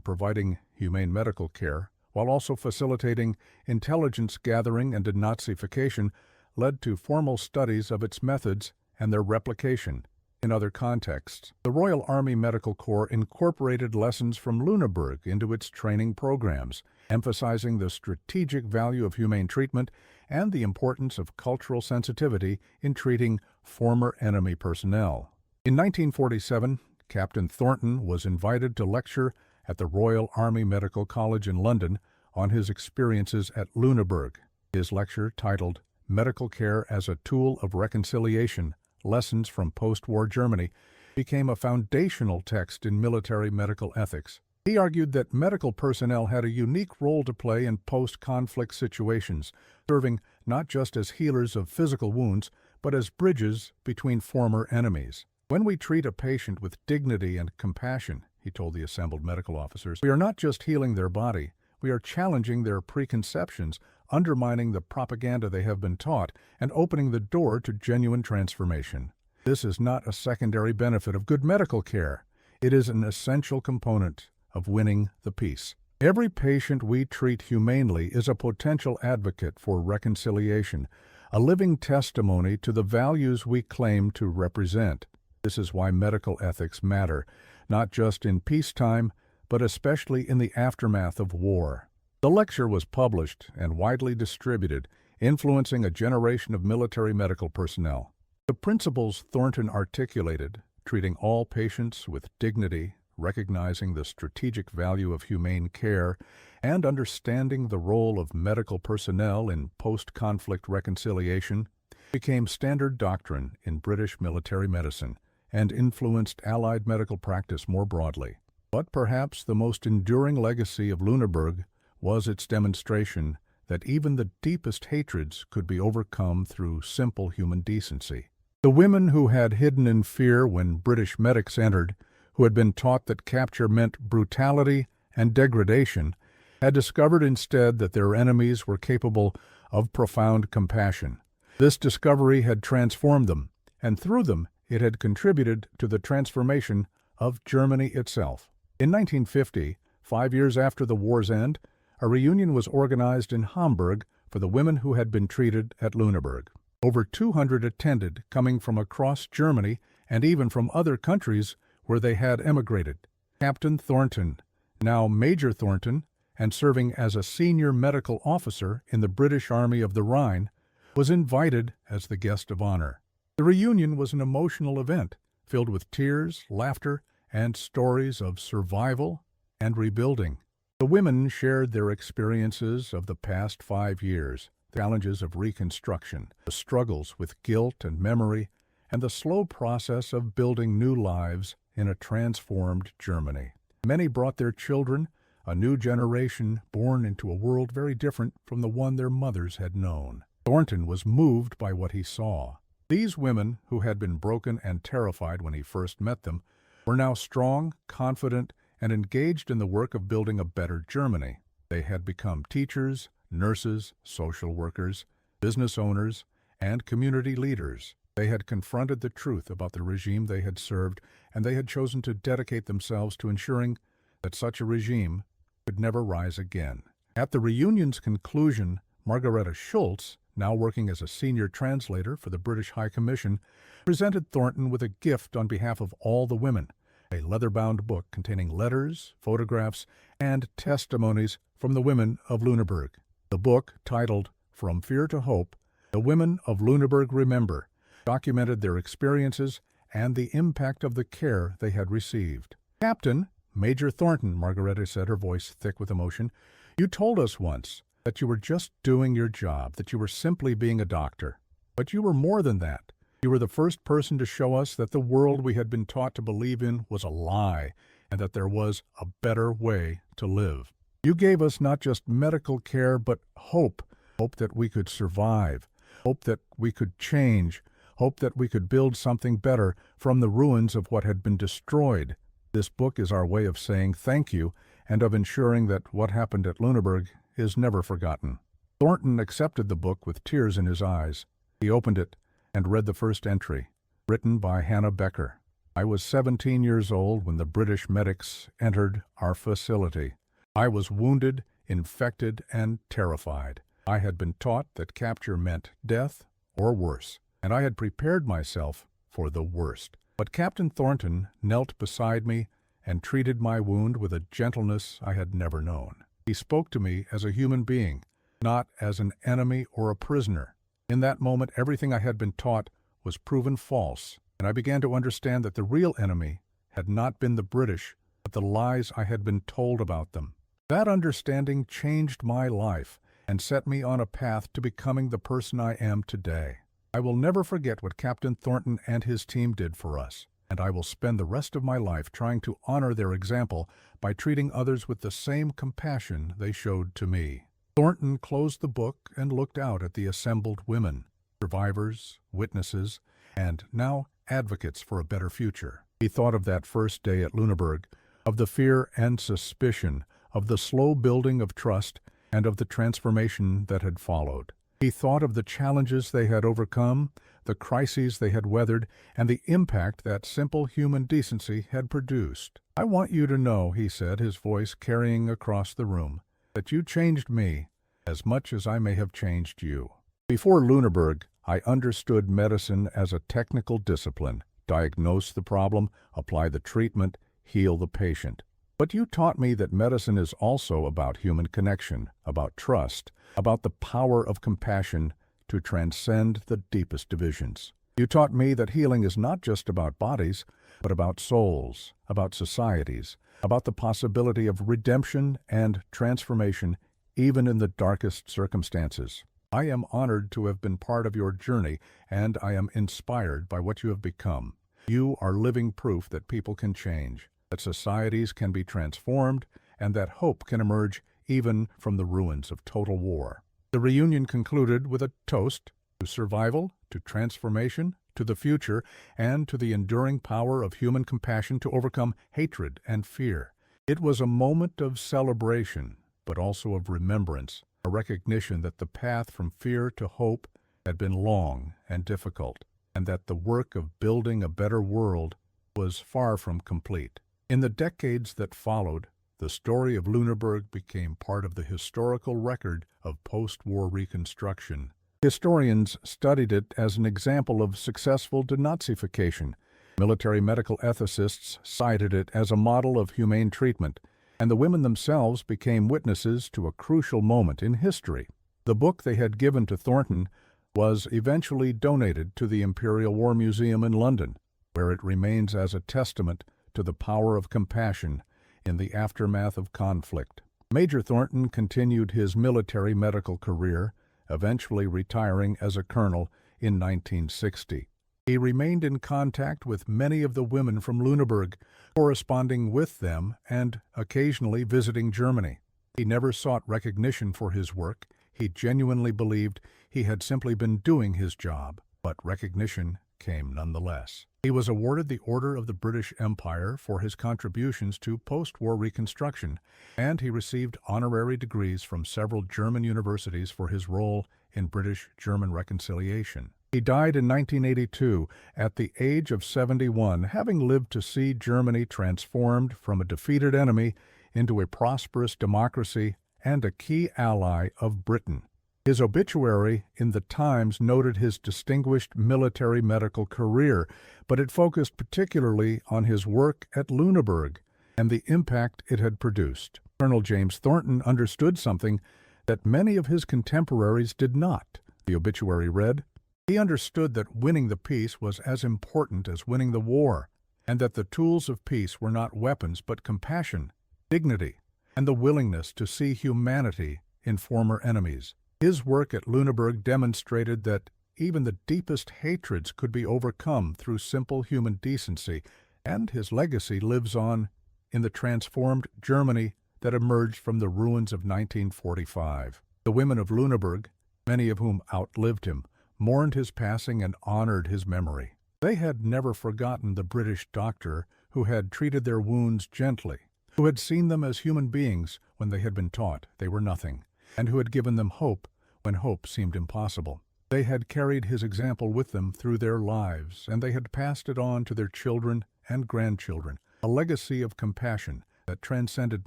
[SPEAKER 2] providing humane medical care, while also facilitating intelligence gathering and denazification, led to formal studies of its methods and their replication in other contexts. The Royal Army Medical Corps incorporated lessons from Lüneburg into its training programs, emphasizing the strategic value of humane treatment and the importance of cultural sensitivity in treating former enemy personnel. In 1947, Captain Thornton was invited to lecture at the Royal Army Medical College in London on his experiences at Lüneburg. His lecture, titled Medical Care as a Tool of Reconciliation, Lessons from Post-War Germany, became a foundational text in military medical ethics. He argued that medical personnel had a unique role to play in post-conflict situations, serving not just as healers of physical wounds, but as bridges between former enemies. When we treat a patient with dignity and compassion, he told the assembled medical officers, we are not just healing their body, we are challenging their preconceptions, undermining the propaganda they have been taught, and opening the door to genuine transformation. This is not a secondary benefit of good medical care. It is an essential component of winning the peace. Every patient we treat humanely is a potential advocate for reconciliation, a living testimony to the values we claim to represent. This is why medical ethics matter, not just in peacetime, but especially in the aftermath of war. The lecture was published and widely distributed, influencing a generation of military medical personnel. The principles Thornton articulated, treating all patients with dignity, recognizing the strategic value of humane care, and understanding the role of medical personnel in post-conflict reconciliation, became standard doctrine in British military medicine and influenced Allied medical practice more broadly. But perhaps the most enduring legacy of Lüneburg was its demonstration that even the deepest hatreds could be overcome through simple human decency. The women who had hidden in fear when British medics entered, who had been taught that capture meant brutality and degradation, had discovered instead that their enemies were capable of profound compassion. This discovery had transformed them, and through them it had contributed to the transformation of Germany itself. In 1950, 5 years after the war's end, a reunion was organized in Hamburg for the women who had been treated at Lüneburg. Over 200 attended, coming from across Germany and even from other countries where they had emigrated. Captain Thornton, now Major Thornton, and serving as a senior medical officer in the British Army of the Rhine, was invited as the guest of honor. The reunion was an emotional event, filled with tears, laughter, and stories of survival and rebuilding. The women shared their experiences of the past 5 years, the challenges of reconstruction, the struggles with guilt and memory, and the slow process of building new lives in a transformed Germany. Many brought their children, a new generation born into a world very different from the one their mothers had known. Thornton was moved by what he saw. These women, who had been broken and terrified when he first met them, were now strong, confident, and engaged in the work of building a better Germany. They had become teachers, nurses, social workers, business owners, and community leaders. They had confronted the truth about the regime they had served, and they had chosen to dedicate themselves to ensuring that such a regime could never rise again. At the reunion's conclusion, Margareta Schultz, now working as a senior translator for the British High Commission, presented Thornton with a gift on behalf of all the women, a leather-bound book containing letters, photographs, and testimonies from the women of Lüneburg. The book, titled From Fear to Hope, The Women of Lüneburg Remember, documented their experiences and the impact of the care they had received. Captain, Major Thornton, Margareta said, her voice thick with emotion, you told us once that you were just doing your job, that you were simply being a doctor. But you were more than that. You were the first person to show us that the world we had been taught to believe in was a lie, and that there was a better way to live. You gave us not just medical care, but hope. Hope that we could survive. Hope that we could change. Hope that we could build something better from the ruins of what had been destroyed. This book is our way of saying thank you and of ensuring that what happened at Lüneburg is never forgotten. Thornton accepted the book with tears in his eyes. He opened it and read the first entry, written by Hannah Becker. I was 17 years old when the British medics entered our facility. I was wounded, infected, and terrified. I had been taught that capture meant death or worse, and I had prepared myself for the worst. But Captain Thornton knelt beside me and treated my wound with a gentleness I had never known. He spoke to me as a human being, not as an enemy or a prisoner. In that moment, everything I had been taught was proven false, and I began to understand that the real enemy had not been the British, but the lies I had been told about them. That understanding changed my life and set me on a path to becoming the person I am today. I will never forget what Captain Thornton and his team did for us, and I will spend the rest of my life trying to honor their example by treating others with the same compassion they showed to me. Thornton closed the book and looked out at the assembled women, survivors, witnesses, and now advocates for a better future. He thought of that first day at Lüneburg, of the fear and suspicion, of the slow building of trust, and of the transformation that had followed. He thought of the challenges they had overcome, the crises they had weathered, and the impact that simple human decency had produced. I want you to know, he said, his voice carrying across the room, that you changed me as much as I may have changed you. Before Lüneburg, I understood medicine as a technical discipline: diagnose the problem, apply the treatment, heal the patient. But you taught me that medicine is also about human connection, about trust, about the power of compassion to transcend the deepest divisions. You taught me that healing is not just about bodies, but about souls, about societies, about the possibility of redemption and transformation even in the darkest circumstances. I am honored to have been part of your journey, and I am inspired by what you have become. You are living proof that people can change, that societies can be transformed, and that hope can emerge even from the ruins of total war. The reunion concluded with a toast to survival, to transformation, to the future, and to the enduring power of human compassion to overcome hatred and fear. It was a moment of celebration, but also of remembrance, a recognition that the path from fear to hope had been long and difficult, and that the work of building a better world was far from complete. In the decades that followed, the story of Lüneburg became part of the historical record of post-war reconstruction. Historians studied it as an example of successful denazification. Military medical ethicists cited it as a model of humane treatment, and the women themselves became witnesses to a crucial moment in history. The book they had given to Thornton was eventually donated to the Imperial War Museum in London, where it remains as a testament to the power of compassion in the aftermath of conflict. Major Thornton continued his military medical career, eventually retiring as a colonel in 1960. He remained in contact with many of the women from Lüneburg, corresponding with them and occasionally visiting Germany. He never sought recognition for his work. He genuinely believed he had simply been doing his job, but recognition came nonetheless. He was awarded the Order of the British Empire for his contributions to post-war reconstruction, and he received honorary degrees from several German universities for his role in British-German reconciliation. He died in 1982 at the age of 71, having lived to see Germany transformed from a defeated enemy into a prosperous democracy and a key ally of Britain. His obituary in the Times noted his distinguished military medical career, but it focused particularly on his work at Lüneburg and the impact it had produced. Colonel James Thornton understood something that many of his contemporaries did not. The obituary read, "He understood that winning the peace was as important as winning the war, and that the tools of peace were not weapons but compassion, dignity, and the willingness to see humanity in former enemies." His work at Lüneburg demonstrated that even the deepest hatreds could be overcome through simple human decency, and his legacy lives on in the transformed Germany that emerged from the ruins of 1945. The women of Lüneburg, many of whom outlived him, mourned his passing and honored his memory. They had never forgotten the British doctor who had treated their wounds gently, who had seen them as human beings when they had been taught they were nothing, and who had given them hope when hope seemed impossible. They had carried his example with them through their lives, and they had passed it on to their children and grandchildren, a legacy of compassion that transcended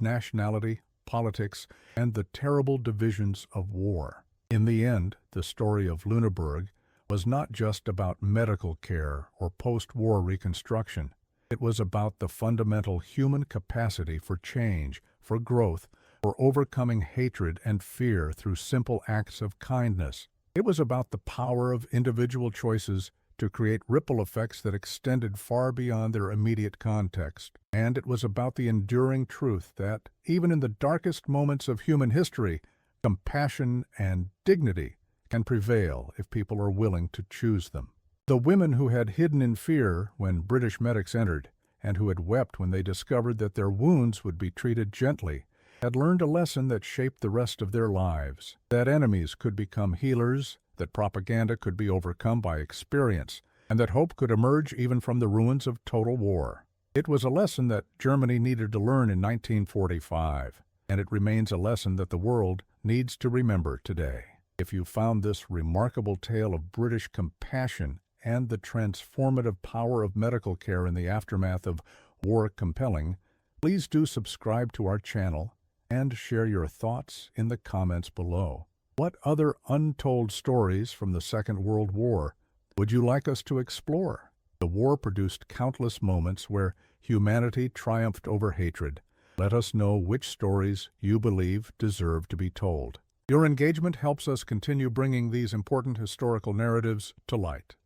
[SPEAKER 2] nationality, politics, and the terrible divisions of war. In the end, the story of Lüneburg was not just about medical care or post-war reconstruction. It was about the fundamental human capacity for change, for growth, for overcoming hatred and fear through simple acts of kindness. It was about the power of individual choices to create ripple effects that extended far beyond their immediate context. And it was about the enduring truth that, even in the darkest moments of human history, compassion and dignity can prevail if people are willing to choose them. The women who had hidden in fear when British medics entered, and who had wept when they discovered that their wounds would be treated gently, had learned a lesson that shaped the rest of their lives, that enemies could become healers, that propaganda could be overcome by experience, and that hope could emerge even from the ruins of total war. It was a lesson that Germany needed to learn in 1945, and it remains a lesson that the world needs to remember today. If you found this remarkable tale of British compassion and the transformative power of medical care in the aftermath of war compelling, please do subscribe to our channel and share your thoughts in the comments below. What other untold stories from the Second World War would you like us to explore? The war produced countless moments where humanity triumphed over hatred. Let us know which stories you believe deserve to be told. Your engagement helps us continue bringing these important historical narratives to light.